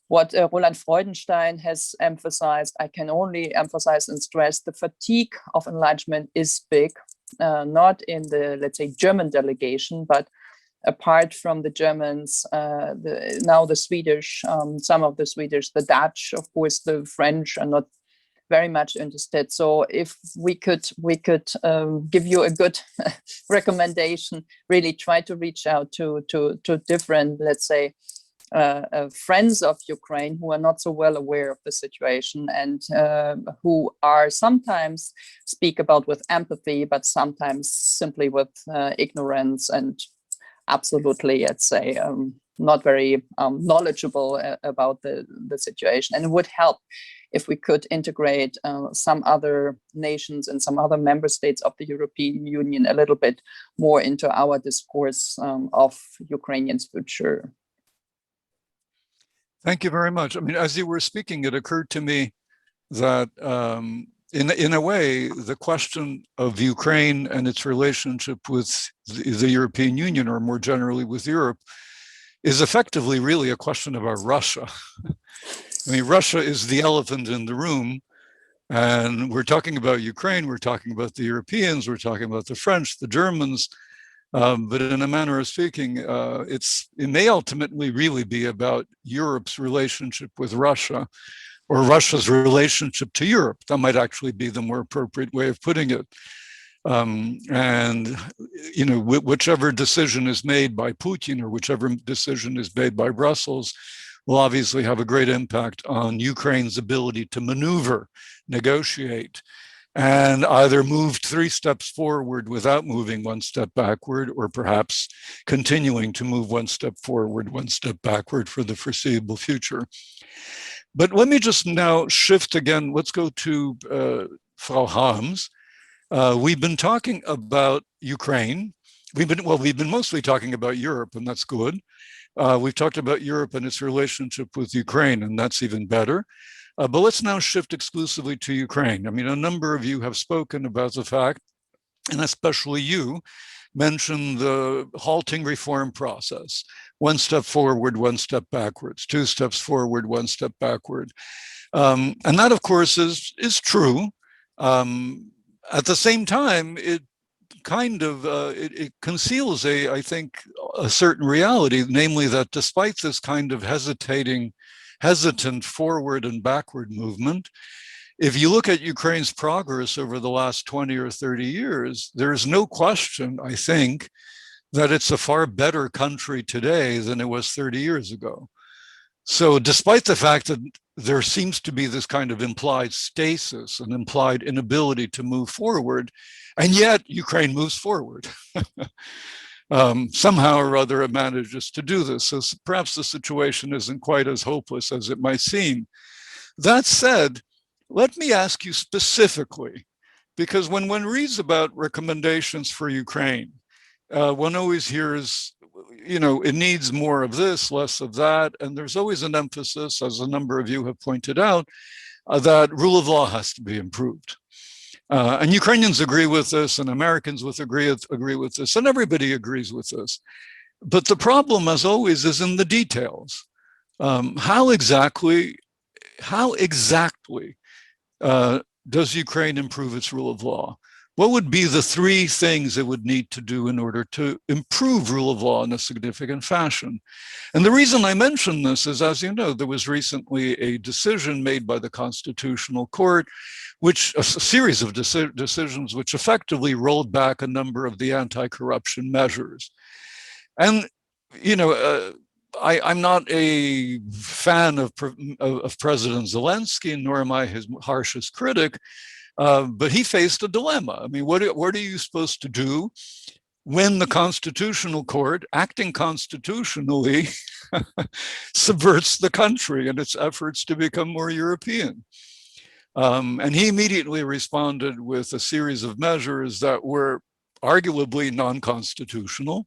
D: what Roland Freudenstein has emphasized, I can only emphasize and stress, the fatigue of enlargement is big, not in the, let's say, German delegation, but apart from the Germans, now the Swedish, some of the Swedish, the Dutch, of course, the French are not very much interested. So if we could give you a good recommendation, really try to reach out to different, let's say, friends of Ukraine who are not so well aware of the situation and who are sometimes speak about with empathy, but sometimes simply with ignorance and absolutely, let's say, not very knowledgeable about the situation. And it would help if we could integrate some other nations and some other member states of the European Union a little bit more into our discourse of Ukrainians' future.
B: Thank you very much. I mean, as you were speaking, it occurred to me that in a way, the question of Ukraine and its relationship with the European Union, or more generally with Europe, is effectively really a question about Russia. I mean, Russia is the elephant in the room, and we're talking about Ukraine, we're talking about the Europeans, we're talking about the French, the Germans, but in a manner of speaking, it may ultimately really be about Europe's relationship with Russia, or Russia's relationship to Europe. That might actually be the more appropriate way of putting it. And, you know, whichever decision is made by Putin or whichever decision is made by Brussels will obviously have a great impact on Ukraine's ability to maneuver, negotiate, and either move 3 steps forward without moving 1 step backward, or perhaps continuing to move 1 step forward, 1 step backward for the foreseeable future. But let me just now shift again. Let's go to Frau Harms. We've been talking about Ukraine. We've been mostly talking about Europe, and that's good. We've talked about Europe and its relationship with Ukraine, and that's even better. But let's now shift exclusively to Ukraine. I mean, a number of you have spoken about the fact, and especially you, mentioned the halting reform process. 1 step forward, 1 step backwards, 2 steps forward, 1 step backward. And that, of course, is true. At the same time, it kind of, it conceals I think, a certain reality, namely that despite this kind of hesitant forward and backward movement, if you look at Ukraine's progress over the last 20 or 30 years, there's no question, I think, that it's a far better country today than it was 30 years ago. So despite the fact that there seems to be this kind of implied stasis, an implied inability to move forward, and yet Ukraine moves forward. Somehow or other it manages to do this. So perhaps the situation isn't quite as hopeless as it might seem. That said, let me ask you specifically, because when one reads about recommendations for Ukraine, one always hears, you know, it needs more of this, less of that. And there's always an emphasis, as a number of you have pointed out, that rule of law has to be improved. And Ukrainians agree with this, and Americans agree with this, and everybody agrees with this. But the problem, as always, is in the details. How exactly does Ukraine improve its rule of law? What would be the three things it would need to do in order to improve rule of law in a significant fashion? And the reason I mention this is, as you know, there was recently a decision made by the Constitutional Court, which a series of decisions which effectively rolled back a number of the anti-corruption measures. And, you know, I'm not a fan of President Zelensky, nor am I his harshest critic, but he faced a dilemma. I mean, what are you supposed to do when the Constitutional Court, acting constitutionally, subverts the country and its efforts to become more European? And he immediately responded with a series of measures that were arguably non-constitutional.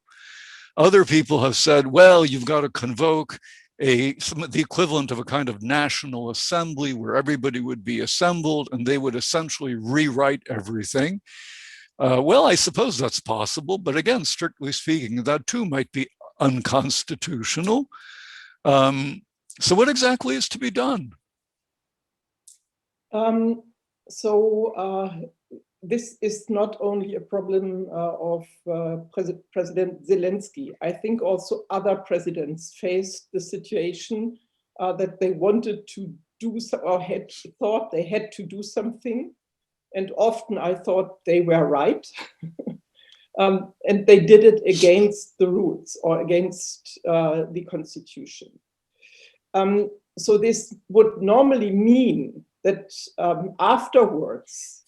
B: Other people have said, well, you've got to convoke the equivalent of a kind of national assembly where everybody would be assembled and they would essentially rewrite everything. Well, I suppose that's possible, but again, strictly speaking, that too might be unconstitutional. So what exactly is to be done?
F: This is not only a problem of President Zelensky. I think also other presidents faced the situation that they wanted to do or had thought they had to do something. And often I thought they were right. And they did it against the rules or against the constitution. So this would normally mean that afterwards,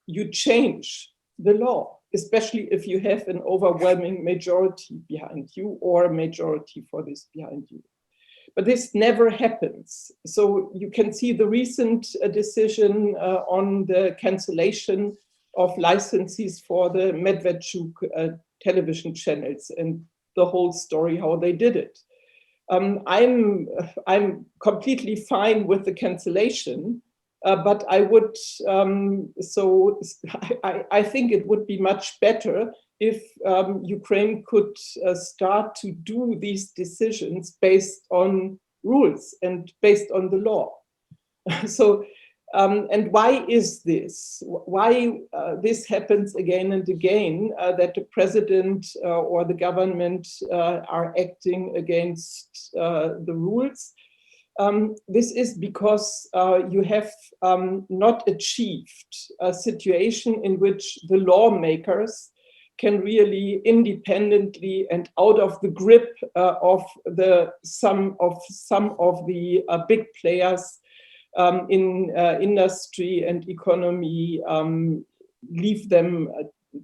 F: you change the law, especially if you have an overwhelming majority behind you or a majority for this behind you. But this never happens. So you can see the recent decision on the cancellation of licenses for the Medvedchuk television channels and the whole story, how they did it. I'm completely fine with the cancellation. But I would, I think it would be much better if Ukraine could start to do these decisions based on rules and based on the law. And why is this? Why this happens again and again, that the president or the government are acting against the rules? This is because you have not achieved a situation in which the lawmakers can really independently and out of the grip of some of the big players in industry and economy, leave them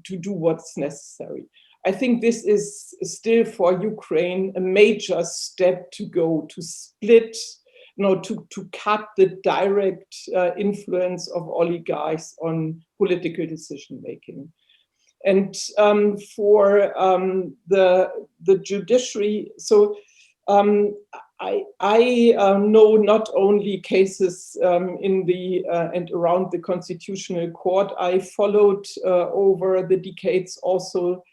F: to do what's necessary. I think this is still for Ukraine a major step to go, to split, to cut the direct influence of oligarchs on political decision making. And for the judiciary, so I know not only cases in the and around the Constitutional Court. I followed over the decades also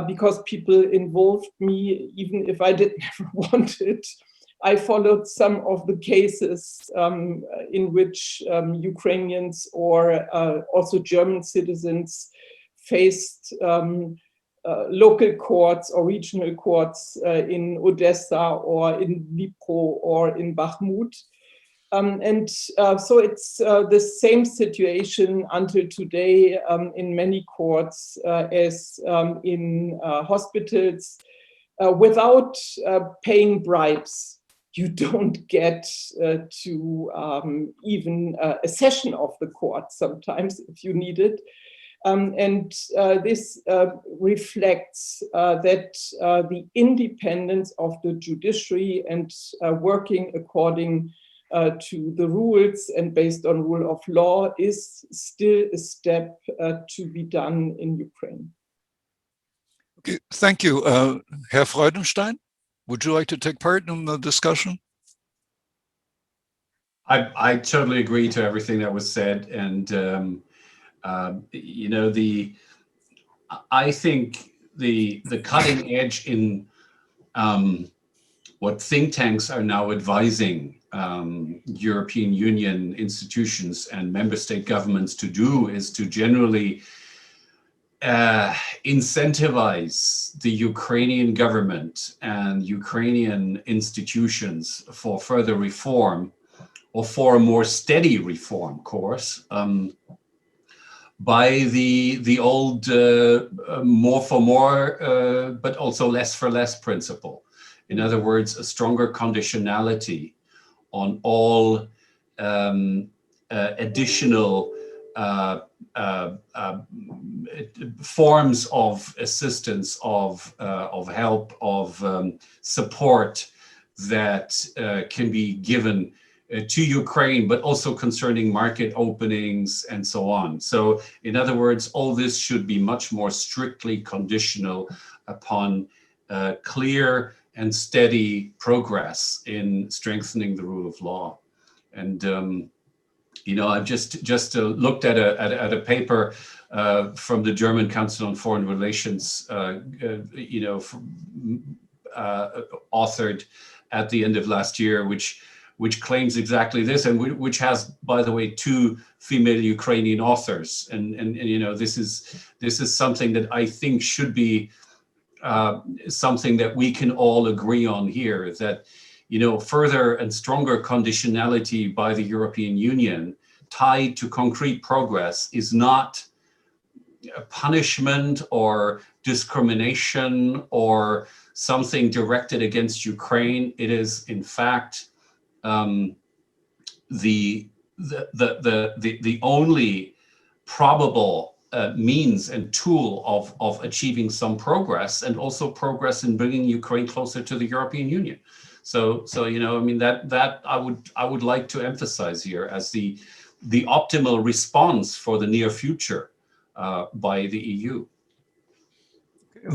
F: because people involved me, even if I didn't ever want it. I followed some of the cases in which Ukrainians or also German citizens faced local courts or regional courts in Odessa or in Dnipro or in Bakhmut. So it's the same situation until today in many courts as in hospitals. Without paying bribes, you don't get to even a session of the court sometimes if you need it. This reflects that the independence of the judiciary and working according to the rules and based on rule of law is still a step to be done in Ukraine.
B: Okay, thank you. Herr Freudenstein, would you like to take part in the discussion?
E: I totally agree to everything that was said, and you know, I think the cutting edge in what think tanks are now advising European Union institutions and member state governments to do is to generally incentivize the Ukrainian government and Ukrainian institutions for further reform, or for a more steady reform course, by the old more for more, but also less for less principle. In other words, a stronger conditionality on all additional forms of assistance, of help, of support that can be given to Ukraine, but also concerning market openings and so on. So in other words, all this should be much more strictly conditional upon clear and steady progress in strengthening the rule of law. And you know, I've just looked at a paper from the German Council on Foreign Relations, you know, authored at the end of last year, which claims exactly this, and which has, by the way, 2 female Ukrainian authors. And you know, this is something that I think should be something that we can all agree on here, that, you know, further and stronger conditionality by the European Union tied to concrete progress is not a punishment or discrimination or something directed against Ukraine. It is, in fact, the only probable means and tool of achieving some progress, and also progress in bringing Ukraine closer to the European Union. So you know, I mean, that I would like to emphasize here as the optimal response for the near future by the EU.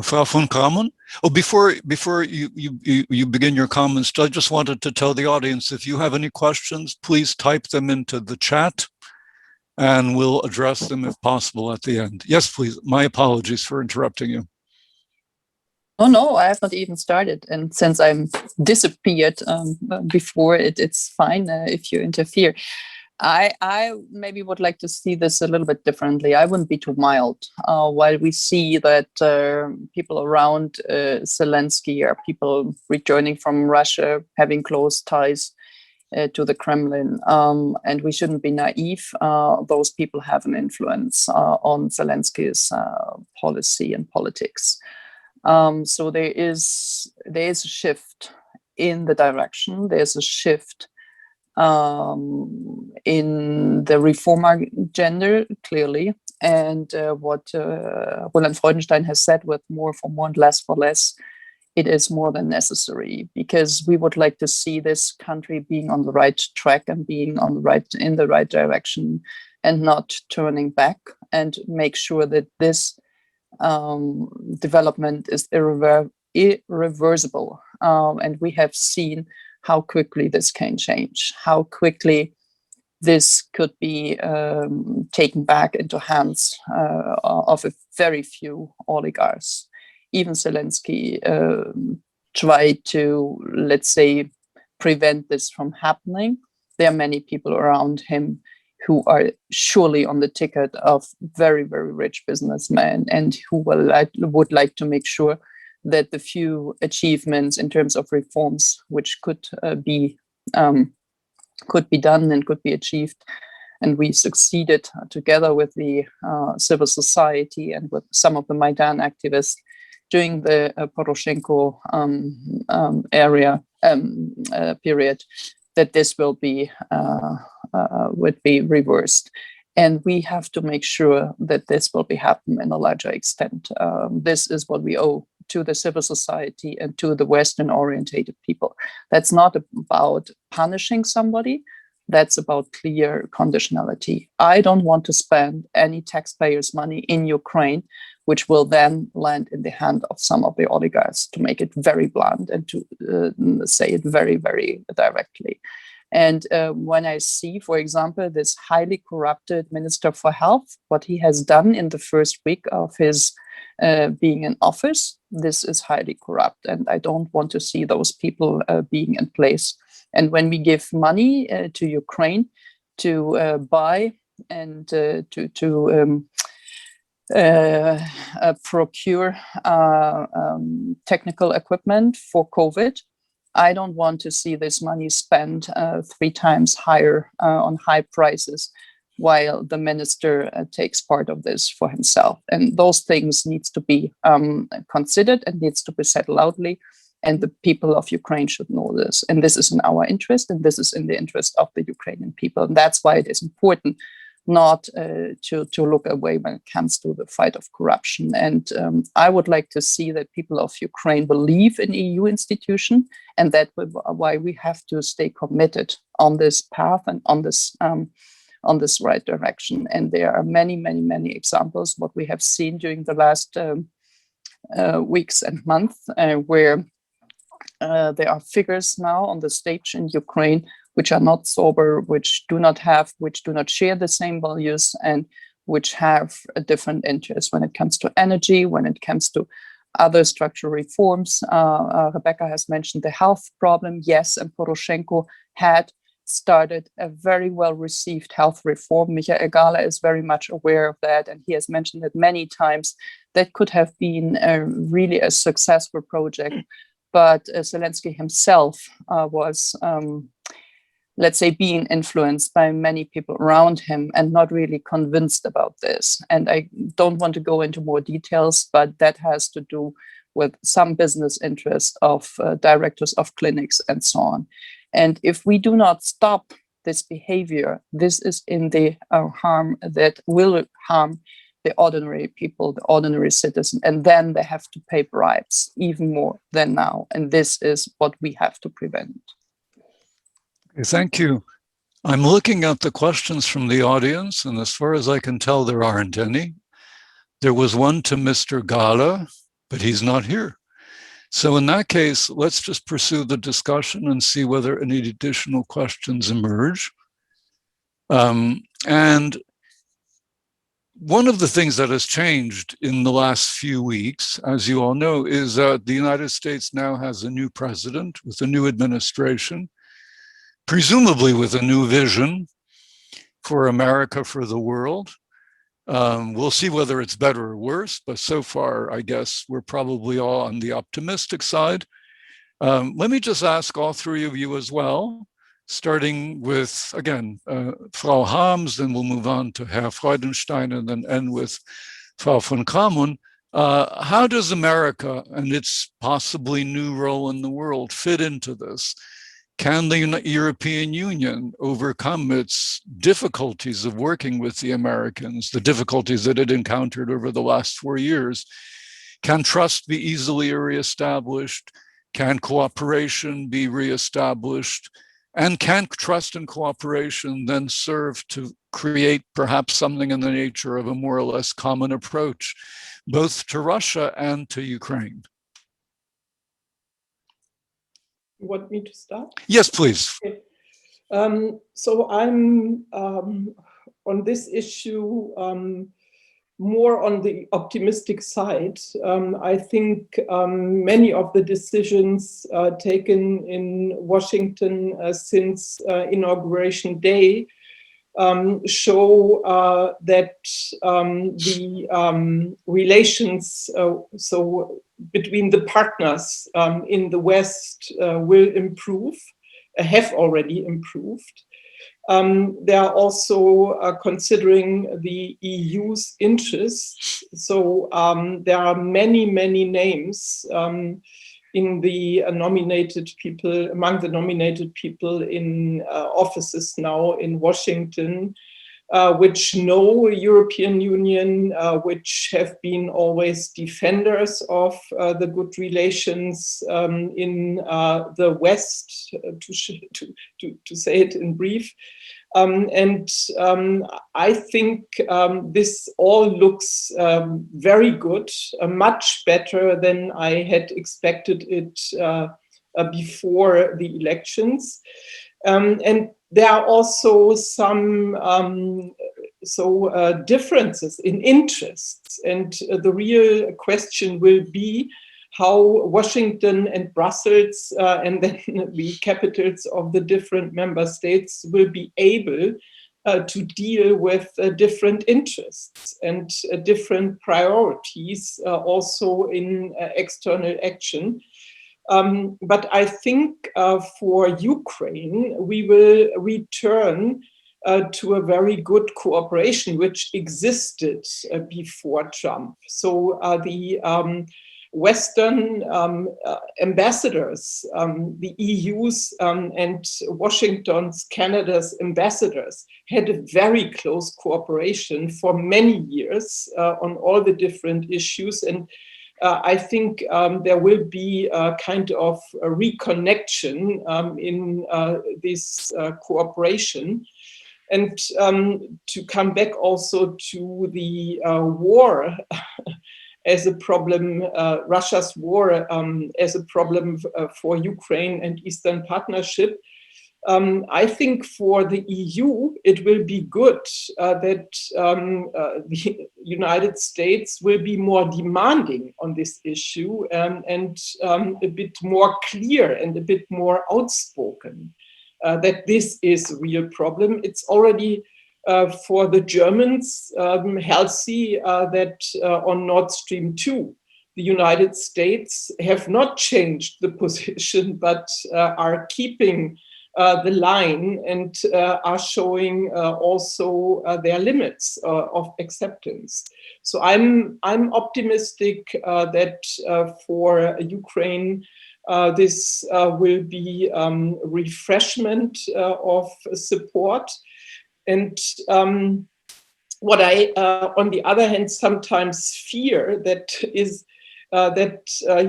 B: Frau von Cramon. Oh, before you begin your comments, I just wanted to tell the audience, if you have any questions, please type them into the chat and we'll address them if possible at the end. Yes, please. My apologies for interrupting you.
D: Oh, no, I have not even started. And since I'm disappeared before, it's fine if you interfere. I maybe would like to see this a little bit differently. I wouldn't be too mild. While we see that people around Zelensky are people returning from Russia, having close ties to the Kremlin, and we shouldn't be naive, those people have an influence on Zelensky's policy and politics. So there is a shift in the direction. There's a shift in the reform agenda, clearly, and what Roland Freudenstein has said, with more for more and less for less, it is more than necessary, because we would like to see this country being on the right track and being on in the right direction, and not turning back, and make sure that this development is irreversible. And we have seen how quickly this can change, how quickly this could be taken back into hands of a very few oligarchs. Even Zelensky tried to, let's say, prevent this from happening. There are many people around him who are surely on the ticket of very, very rich businessmen, and who would like to make sure that the few achievements in terms of reforms which could be could be done and could be achieved. And we succeeded together with the civil society and with some of the Maidan activists during the Poroshenko period, that this will be would be reversed. And we have to make sure that this will be happen in a larger extent. This is what we owe to the civil society and to the Western orientated people. That's not about punishing somebody. That's about clear conditionality. I don't want to spend any taxpayers' money in Ukraine, which will then land in the hand of some of the oligarchs, to make it very blunt and to say it very, very directly. And when I see, for example, this highly corrupted Minister for Health, what he has done in the first week of his being in office, this is highly corrupt. And I don't want to see those people being in place. And when we give money to Ukraine to buy and to procure technical equipment for COVID, I don't want to see this money spent 3 times higher on high prices, while the minister takes part of this for himself. And those things needs to be considered and needs to be said loudly. And the people of Ukraine should know this. And this is in our interest, and this is in the interest of the Ukrainian people. And that's why it is important not to look away when it comes to the fight of corruption. And I would like to see that people of Ukraine believe in EU institution, and that's why we have to stay committed on this path and on this right direction. And there are many, many, many examples what we have seen during the last weeks and months where there are figures now on the stage in Ukraine which are not sober, which do not share the same values, and which have a different interest when it comes to energy, when it comes to other structural reforms. Rebecca has mentioned the health problem. Yes, and Poroshenko had started a very well-received health reform. Gahler is very much aware of that, and he has mentioned it many times. That could have been really a successful project. But Zelensky himself was, let's say, being influenced by many people around him and not really convinced about this. And I don't want to go into more details, but that has to do with some business interests of directors of clinics and so on. And if we do not stop this behavior, this is in the harm that will harm the ordinary people, the ordinary citizen, and then they have to pay bribes even more than now. And this is what we have to prevent.
B: Okay, thank you. I'm looking at the questions from the audience, and as far as I can tell, there aren't any. There was one to Mr. Gahler, but he's not here. So in that case, let's just pursue the discussion and see whether any additional questions emerge. And one of the things that has changed in the last few weeks, as you all know, is that the United States now has a new president with a new administration, presumably with a new vision for America, for the world. We'll see whether it's better or worse, but so far, I guess we're probably all on the optimistic side. Let me just ask all 3 of you as well, starting with, again, Frau Harms, then we'll move on to Herr Freudenstein, and then end with Frau von Cramon. How does America and its possibly new role in the world fit into this? Can the European Union overcome its difficulties of working with the Americans, the difficulties that it encountered over the last 4 years? Can trust be easily reestablished? Can cooperation be reestablished? And can trust and cooperation then serve to create perhaps something in the nature of a more or less common approach, both to Russia and to Ukraine?
F: You want me to start?
B: Yes, please.
F: Okay. So I'm on this issue more on the optimistic side. I think many of the decisions taken in Washington since Inauguration Day show that the relations so between the partners in the West will improve, have already improved. They are also considering the EU's interests. So there are many, many names in the nominated people, among the nominated people in offices now in Washington, which know European Union, which have been always defenders of the good relations in the West, to say it in brief. I think this all looks very good, much better than I had expected it before the elections. And there are also some differences in interests. And the real question will be how Washington and Brussels and then the capitals of the different member states will be able to deal with different interests and different priorities also in external action. But I think for Ukraine, we will return to a very good cooperation, which existed before Trump. So the Western ambassadors, the EU's and Washington's, Canada's ambassadors had a very close cooperation for many years on all the different issues. And I think there will be a kind of a reconnection in this cooperation. And to come back also to the war as a problem, Russia's war as a problem for Ukraine and Eastern Partnership, I think for the EU, it will be good that the United States will be more demanding on this issue and a bit more clear and a bit more outspoken that this is a real problem. It's already for the Germans healthy that on Nord Stream 2, the United States have not changed the position, but are keeping the line and are showing also their limits of acceptance. So I'm optimistic that for Ukraine, this will be refreshment of support. And what I, on the other hand, sometimes fear that is that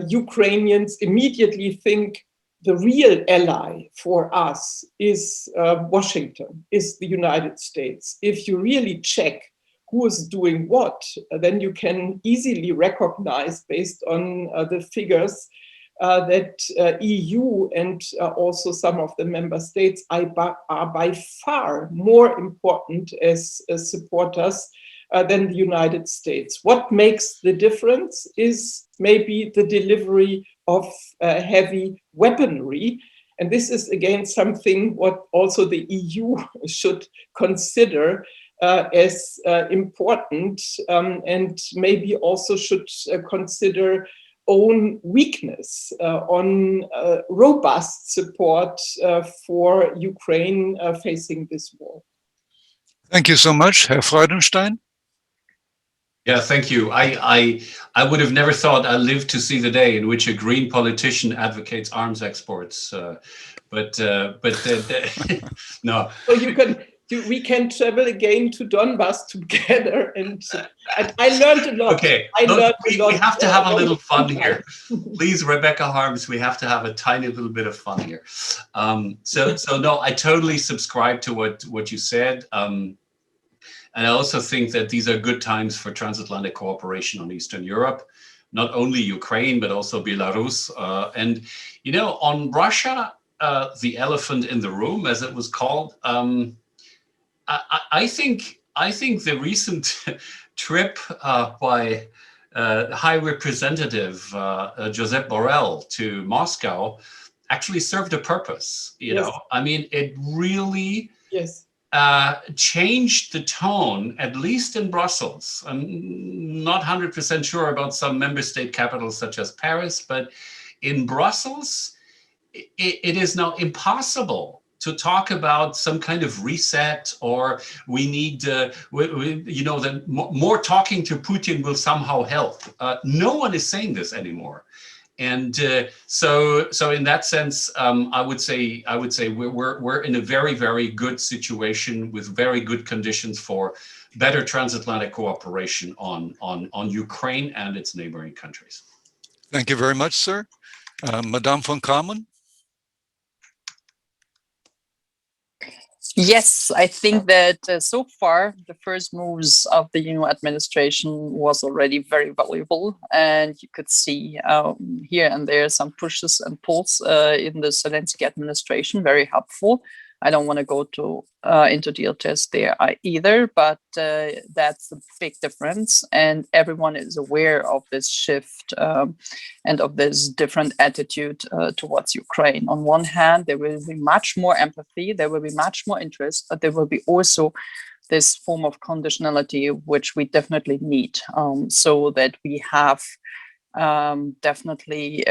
F: Ukrainians immediately think the real ally for us is Washington, is the United States. If you really check who is doing what, then you can easily recognize based on the figures that EU and also some of the member states are by far more important as supporters than the United States. What makes the difference is maybe the delivery of heavy weaponry. And this is again something what also the EU should consider as important and maybe also should consider own weakness on robust support for Ukraine facing this war.
B: Thank you so much, Herr Freudenstein.
E: Yeah, thank you. I would have never thought I lived to see the day in which a green politician advocates arms exports. But no.
F: So we can travel again to Donbass together, and I learned a lot.
E: Okay, we have to have a little fun here. Please, Rebecca Harms, we have to have a tiny little bit of fun here. So no, I totally subscribe to what you said. And I also think that these are good times for transatlantic cooperation on Eastern Europe, not only Ukraine, but also Belarus. And, you know, on Russia, the elephant in the room, as it was called, I think the recent trip by High Representative Josep Borrell to Moscow actually served a purpose. You know, I mean, it really changed the tone, at least in Brussels. I'm not 100% sure about some member state capitals such as Paris, but in Brussels, it is now impossible to talk about some kind of reset, or we need, you know, that more talking to Putin will somehow help. No one is saying this anymore. And so in that sense, I would say we're in a very, very good situation with very good conditions for better transatlantic cooperation on Ukraine and its neighboring countries.
B: Thank you very much, sir. Madame von Cramon?
D: Yes, I think that so far the first moves of the new administration was already very valuable, and you could see here and there some pushes and pulls in the Zelensky administration, very helpful. I don't want to go into details there either, but that's a big difference, and everyone is aware of this shift and of this different attitude towards Ukraine. On one hand, there will be much more empathy, there will be much more interest, but there will be also this form of conditionality, which we definitely need, so that we have definitely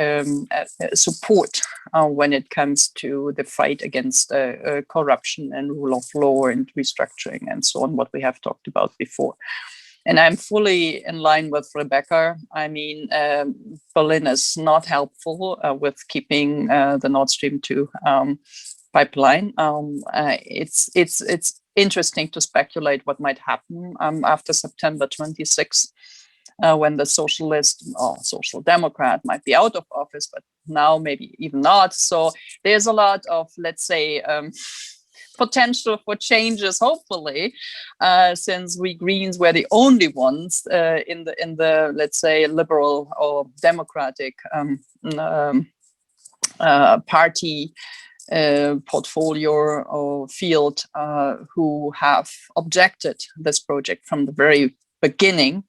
D: support when it comes to the fight against corruption and rule of law and restructuring and so on, what we have talked about before. And I'm fully in line with Rebecca. I mean, Berlin is not helpful with keeping the Nord Stream 2 pipeline. It's interesting to speculate what might happen after September 26th. When the socialist or social democrat might be out of office, but now maybe even not. So there's a lot of, let's say, potential for changes, hopefully, since we Greens were the only ones in the let's say liberal or democratic party portfolio or field who have objected this project from the very beginning,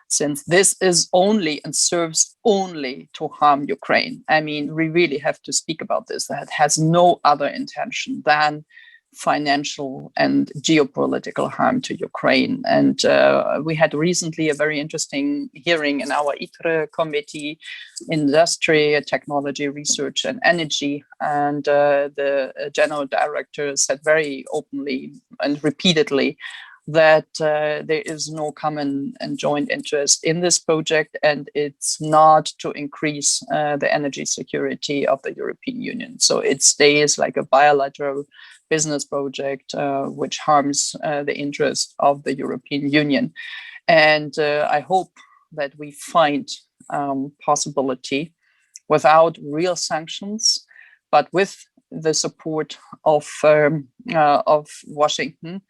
D: since this is only and serves only to harm Ukraine. I mean, we really have to speak about this. That has no other intention than financial and geopolitical harm to Ukraine. And we had recently a very interesting hearing in our ITRE committee, Industry, Technology, Research and Energy. And the general director said very openly and repeatedly that there is no common and joint interest in this project, and it's not to increase the energy security of the European Union. So it stays like a bilateral business project which harms the interest of the European Union. And I hope that we find possibility without real sanctions, but with the support of Washington,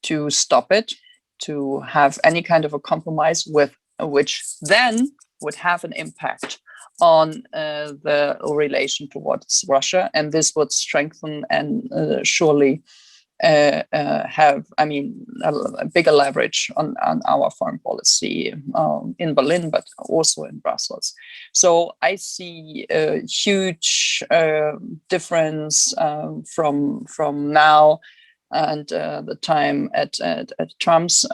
D: to stop it, to have any kind of a compromise with which then would have an impact on the relation towards Russia. And this would strengthen and surely have, I mean, a bigger leverage on our foreign policy in Berlin, but also in Brussels. So I see a huge difference from now and the time at Trump's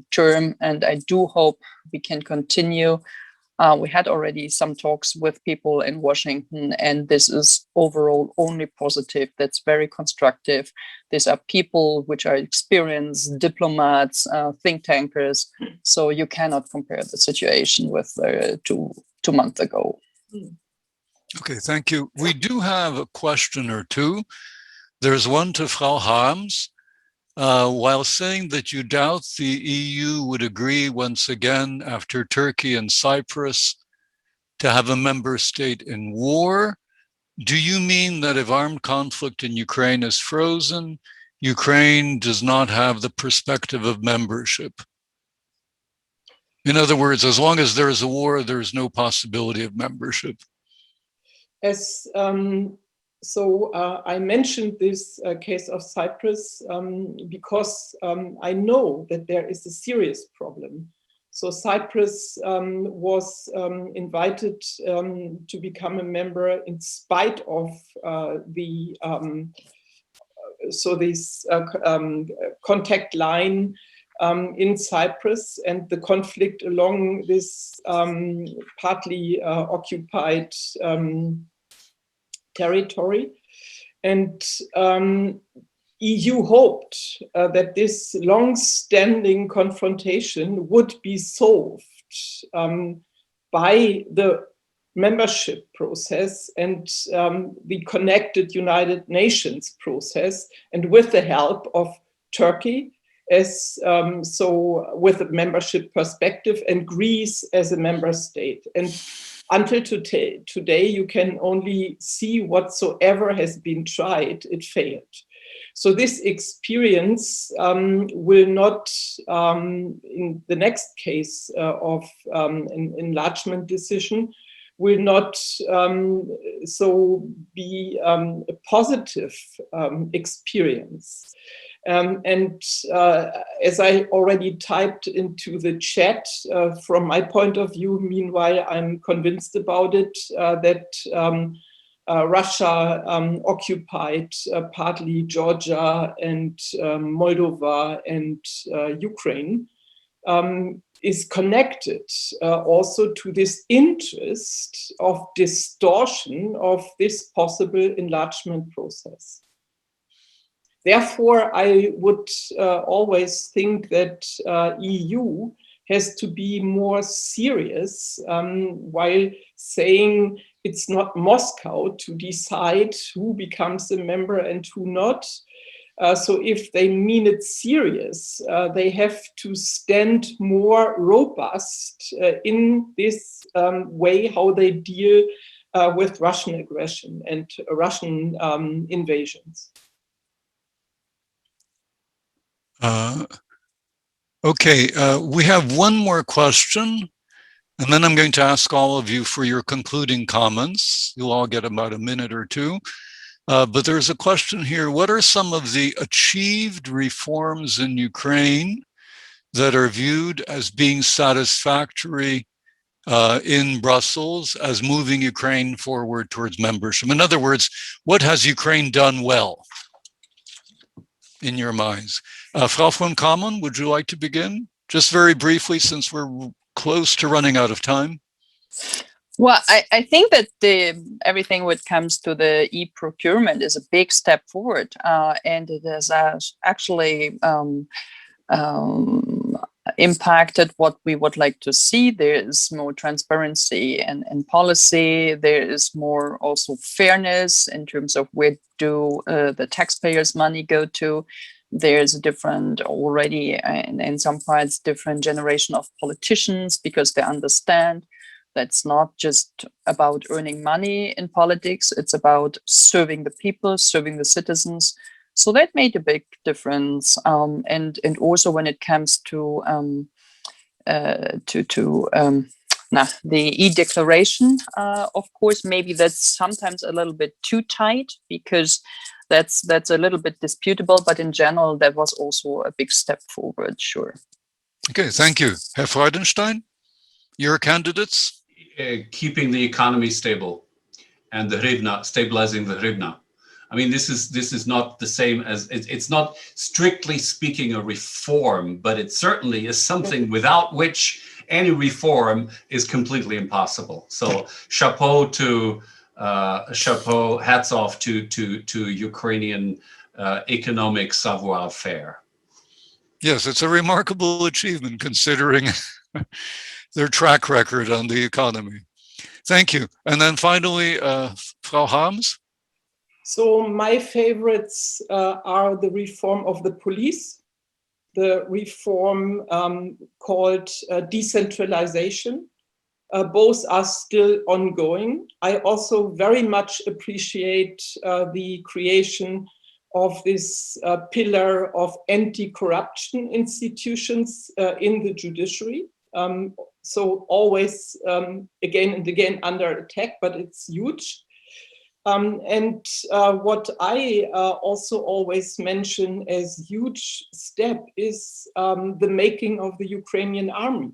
D: term, and I do hope we can continue. We had already some talks with people in Washington, and this is overall only positive. That's very constructive. These are people which are experienced diplomats, think tankers, so you cannot compare the situation with 2 months ago.
B: Okay, thank you. We do have a question or two. There's one to Frau Harms. While saying that you doubt the EU would agree once again after Turkey and Cyprus to have a member state in war, do you mean that if armed conflict in Ukraine is frozen, Ukraine does not have the perspective of membership? In other words, as long as there is a war, there is no possibility of membership.
F: So I mentioned this case of Cyprus because I know that there is a serious problem. So Cyprus was invited to become a member in spite of this contact line in Cyprus and the conflict along this partly occupied territory. And EU hoped that this long-standing confrontation would be solved by the membership process and the connected United Nations process, and with the help of Turkey as so with a membership perspective, and Greece as a member state. And until today, you can only see whatsoever has been tried, it failed. So this experience will not, in the next case of an enlargement decision, will not so be a positive experience. And as I already typed into the chat, from my point of view, meanwhile, I'm convinced about it, that Russia occupied partly Georgia and Moldova and Ukraine, is connected also to this interest of distortion of this possible enlargement process. Therefore, I would always think that EU has to be more serious while saying it's not Moscow to decide who becomes a member and who not. So if they mean it serious, they have to stand more robust in this way how they deal with Russian aggression and Russian invasions.
B: Okay, we have one more question, and then I'm going to ask all of you for your concluding comments. You'll all get about a minute or two. But there's a question here. What are some of the achieved reforms in Ukraine that are viewed as being satisfactory in Brussels as moving Ukraine forward towards membership? In other words, what has Ukraine done well in your minds? Frau von Cramon, would you like to begin? Just very briefly, since we're close to running out of time.
D: Well, I think that everything when it comes to the e-procurement is a big step forward, and it has actually impacted what we would like to see. There is more transparency in policy. There is more also fairness in terms of where do the taxpayers' money go to. There's a different already, in some parts, different generation of politicians, because they understand that's not just about earning money in politics. It's about serving the people, serving the citizens. So that made a big difference. And also when it comes to the e-declaration, of course, maybe that's sometimes a little bit too tight, because that's a little bit disputable. But in general, that was also a big step forward, sure.
B: Okay, thank you. Herr Freudenstein, your candidates?
E: Keeping the economy stable and the hryvnia, stabilizing the hryvnia. I mean, this is not the same as, it's not strictly speaking a reform, but it certainly is something without which any reform is completely impossible. So chapeau, hats off to Ukrainian economic savoir-faire.
B: Yes, it's a remarkable achievement considering their track record on the economy. Thank you. And then finally, Frau Harms.
F: So my favorites are the reform of the police, the reform called decentralization. Both are still ongoing. I also very much appreciate the creation of this pillar of anti-corruption institutions in the judiciary. So always again and again under attack, but it's huge. And what I also always mention as huge step is the making of the Ukrainian army.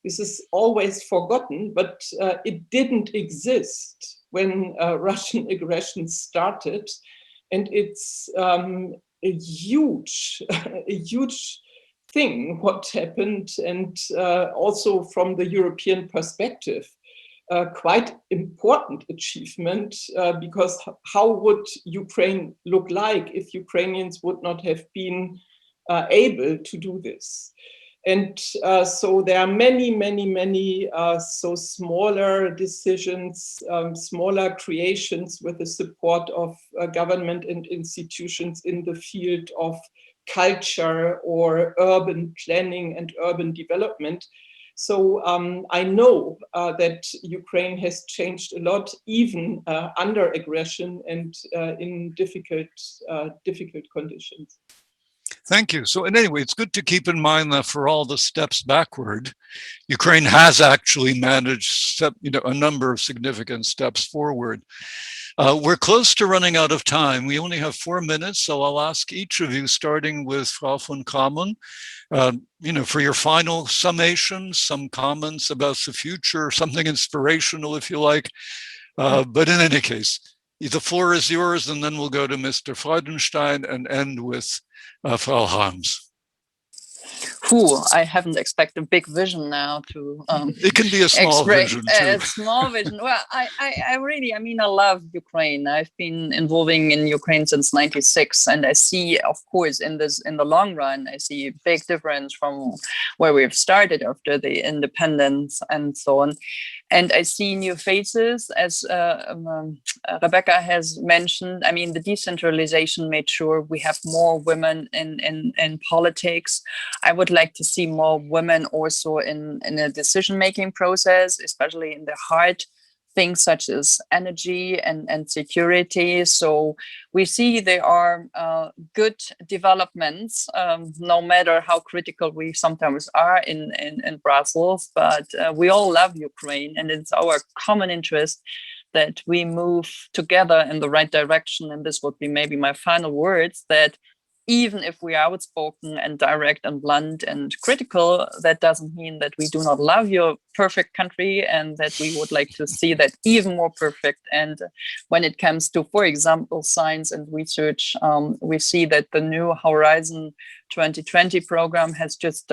F: This is always forgotten, but it didn't exist when Russian aggression started. And it's a huge thing what happened, and also from the European perspective. quite important achievement, because how would Ukraine look like if Ukrainians would not have been able to do this? And so there are many so smaller decisions, smaller creations with the support of government and institutions in the field of culture or urban planning and urban development. So I know that Ukraine has changed a lot, even under aggression and in difficult conditions.
B: Thank you. So anyway, it's good to keep in mind that for all the steps backward, Ukraine has actually managed a number of significant steps forward. We're close to running out of time. We only have 4 minutes, so I'll ask each of you, starting with Frau von Cramon, for your final summation, some comments about the future, something inspirational if you like. But in any case, the floor is yours, and then we'll go to Mr. Freudenstein and end with Frau Harms.
D: I haven't expected a big vision now to
B: it can be a small vision too.
D: A small vision. Well, I love Ukraine. I've been involving in Ukraine since '96, and I see, of course, in the long run, I see a big difference from where we've started after the independence and so on. And I see new faces, as Rebecca has mentioned. I mean, the decentralization made sure we have more women in politics. I would like to see more women also in a decision-making process, especially in the hard things such as energy and security. So we see there are good developments, no matter how critical we sometimes are in Brussels, but we all love Ukraine, and it's our common interest that we move together in the right direction. And this would be maybe my final words, that even if we are outspoken and direct and blunt and critical, that doesn't mean that we do not love your perfect country, and that we would like to see that even more perfect. And when it comes to, for example, science and research, we see that the new Horizon 2020 program has just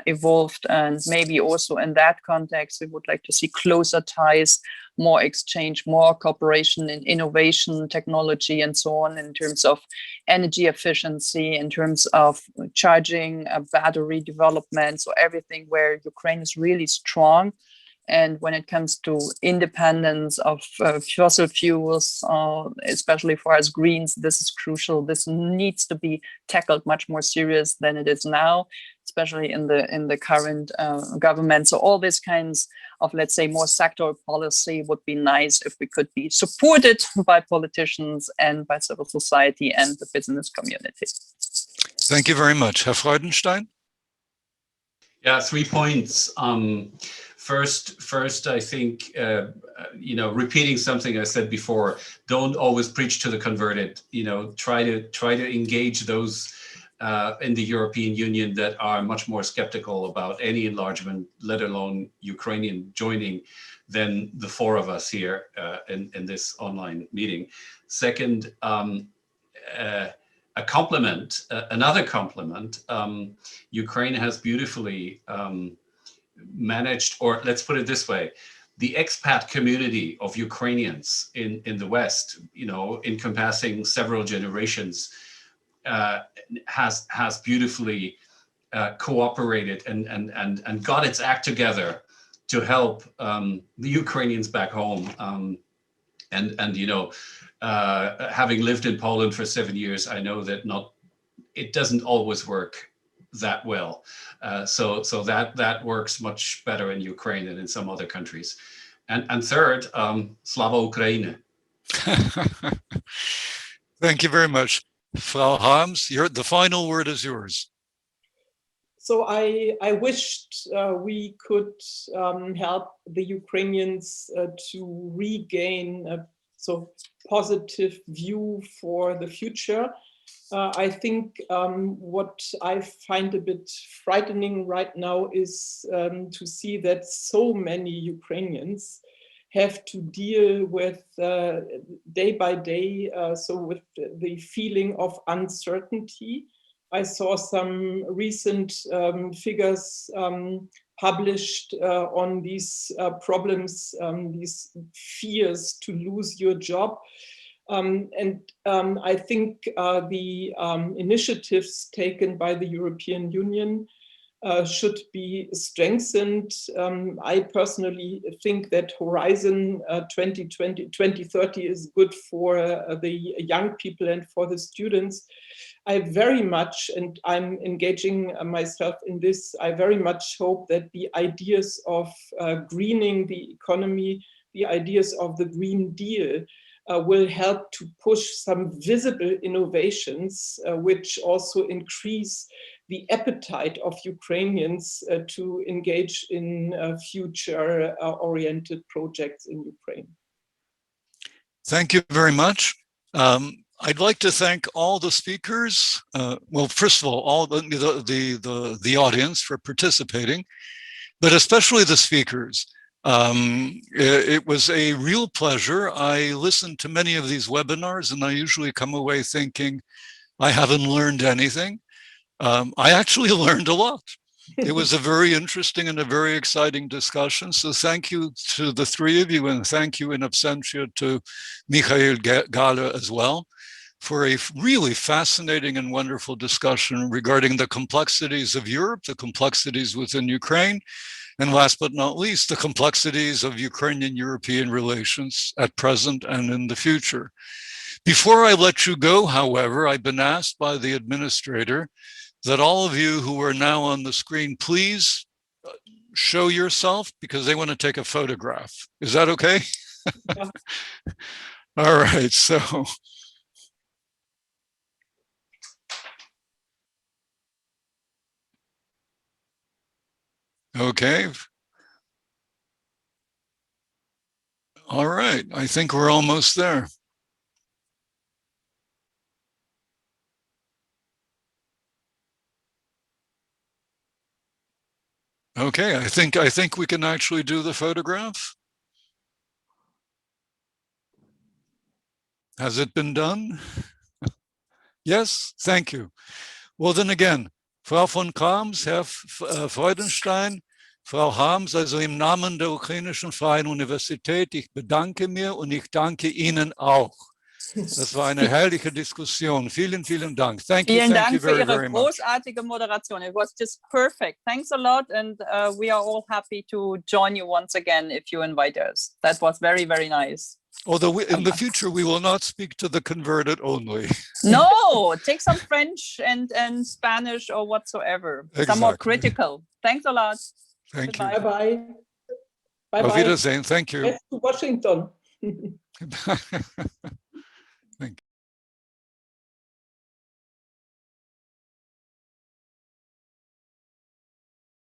D: evolved, and maybe also in that context, we would like to see closer ties, more exchange, more cooperation in innovation, technology, and so on, in terms of energy efficiency, in terms of charging, battery development, so everything where Ukraine is really strong. And when it comes to independence of fossil fuels, especially for us Greens, this is crucial. This needs to be tackled much more serious than it is now, especially in the current government. So all these kinds of, let's say, more sectoral policy would be nice if we could be supported by politicians and by civil society and the business community.
B: Thank you very much. Herr Freudenstein?
E: Yeah, 3 points. First, I think, repeating something I said before, don't always preach to the converted. Try to engage those in the European Union that are much more skeptical about any enlargement, let alone Ukrainian joining, than the 4 of us here in this online meeting. Second, a compliment, another compliment. Ukraine has beautifully managed, or let's put it this way, the expat community of Ukrainians in the West, encompassing several generations, has beautifully cooperated and got its act together to help the Ukrainians back home. Having lived in Poland for 7 years, I know that it doesn't always work that well. So that works much better in Ukraine than in some other countries. And third, Slava Ukraini.
B: Thank you very much. Frau Harms, the final word is yours.
F: So I wished we could help the Ukrainians to regain a positive view for the future. I think what I find a bit frightening right now is to see that so many Ukrainians have to deal with day by day, with the feeling of uncertainty. I saw some recent figures published on these problems, these fears to lose your job. I think the initiatives taken by the European Union should be strengthened. I personally think that Horizon 2030 is good for the young people and for the students. I very much, and I'm engaging myself in this, I very much hope that the ideas of greening the economy, the ideas of the Green Deal, will help to push some visible innovations, which also increase the appetite of Ukrainians to engage in future-oriented projects in Ukraine.
B: Thank you very much. I'd like to thank all the speakers. Well, first of all the audience for participating, but especially the speakers. It was a real pleasure. I listened to many of these webinars, and I usually come away thinking I haven't learned anything. I actually learned a lot. It was a very interesting and a very exciting discussion. So thank you to the three of you, and thank you in absentia to Michael Gahler as well, for a really fascinating and wonderful discussion regarding the complexities of Europe, the complexities within Ukraine, and last but not least, the complexities of Ukrainian-European relations at present and in the future. Before I let you go, however, I've been asked by the administrator that all of you who are now on the screen, please show yourself because they want to take a photograph. Is that okay?
F: Yeah.
B: All right, so. Okay. All right, I think we're almost there. Okay, I think we can actually do the photograph. Has it been done? Yes, thank you. Well, then again, Frau von Krams, Herr Freudenstein, Frau Harms, also im Namen der Ukrainischen Freien Universität, ich bedanke mich und ich danke Ihnen auch. Das war eine herrliche Diskussion. Vielen, vielen Dank. Thank you,
D: Vielen
B: thank you
D: Dank für
B: very,
D: Ihre
B: very much.
D: großartige Moderation. It was just perfect. Thanks a lot, and we are all happy to join you once again if you invite us. That was very, very nice.
B: Although in the future, we will not speak to the converted only.
D: No, take some French and Spanish or whatsoever.
B: Exactly.
D: Some more critical. Thanks a lot.
B: Thank
D: Goodbye.
B: you.
F: Bye-bye.
B: Auf
F: Bye-bye.
B: Wiedersehen. Thank you.
F: Yes, to Washington.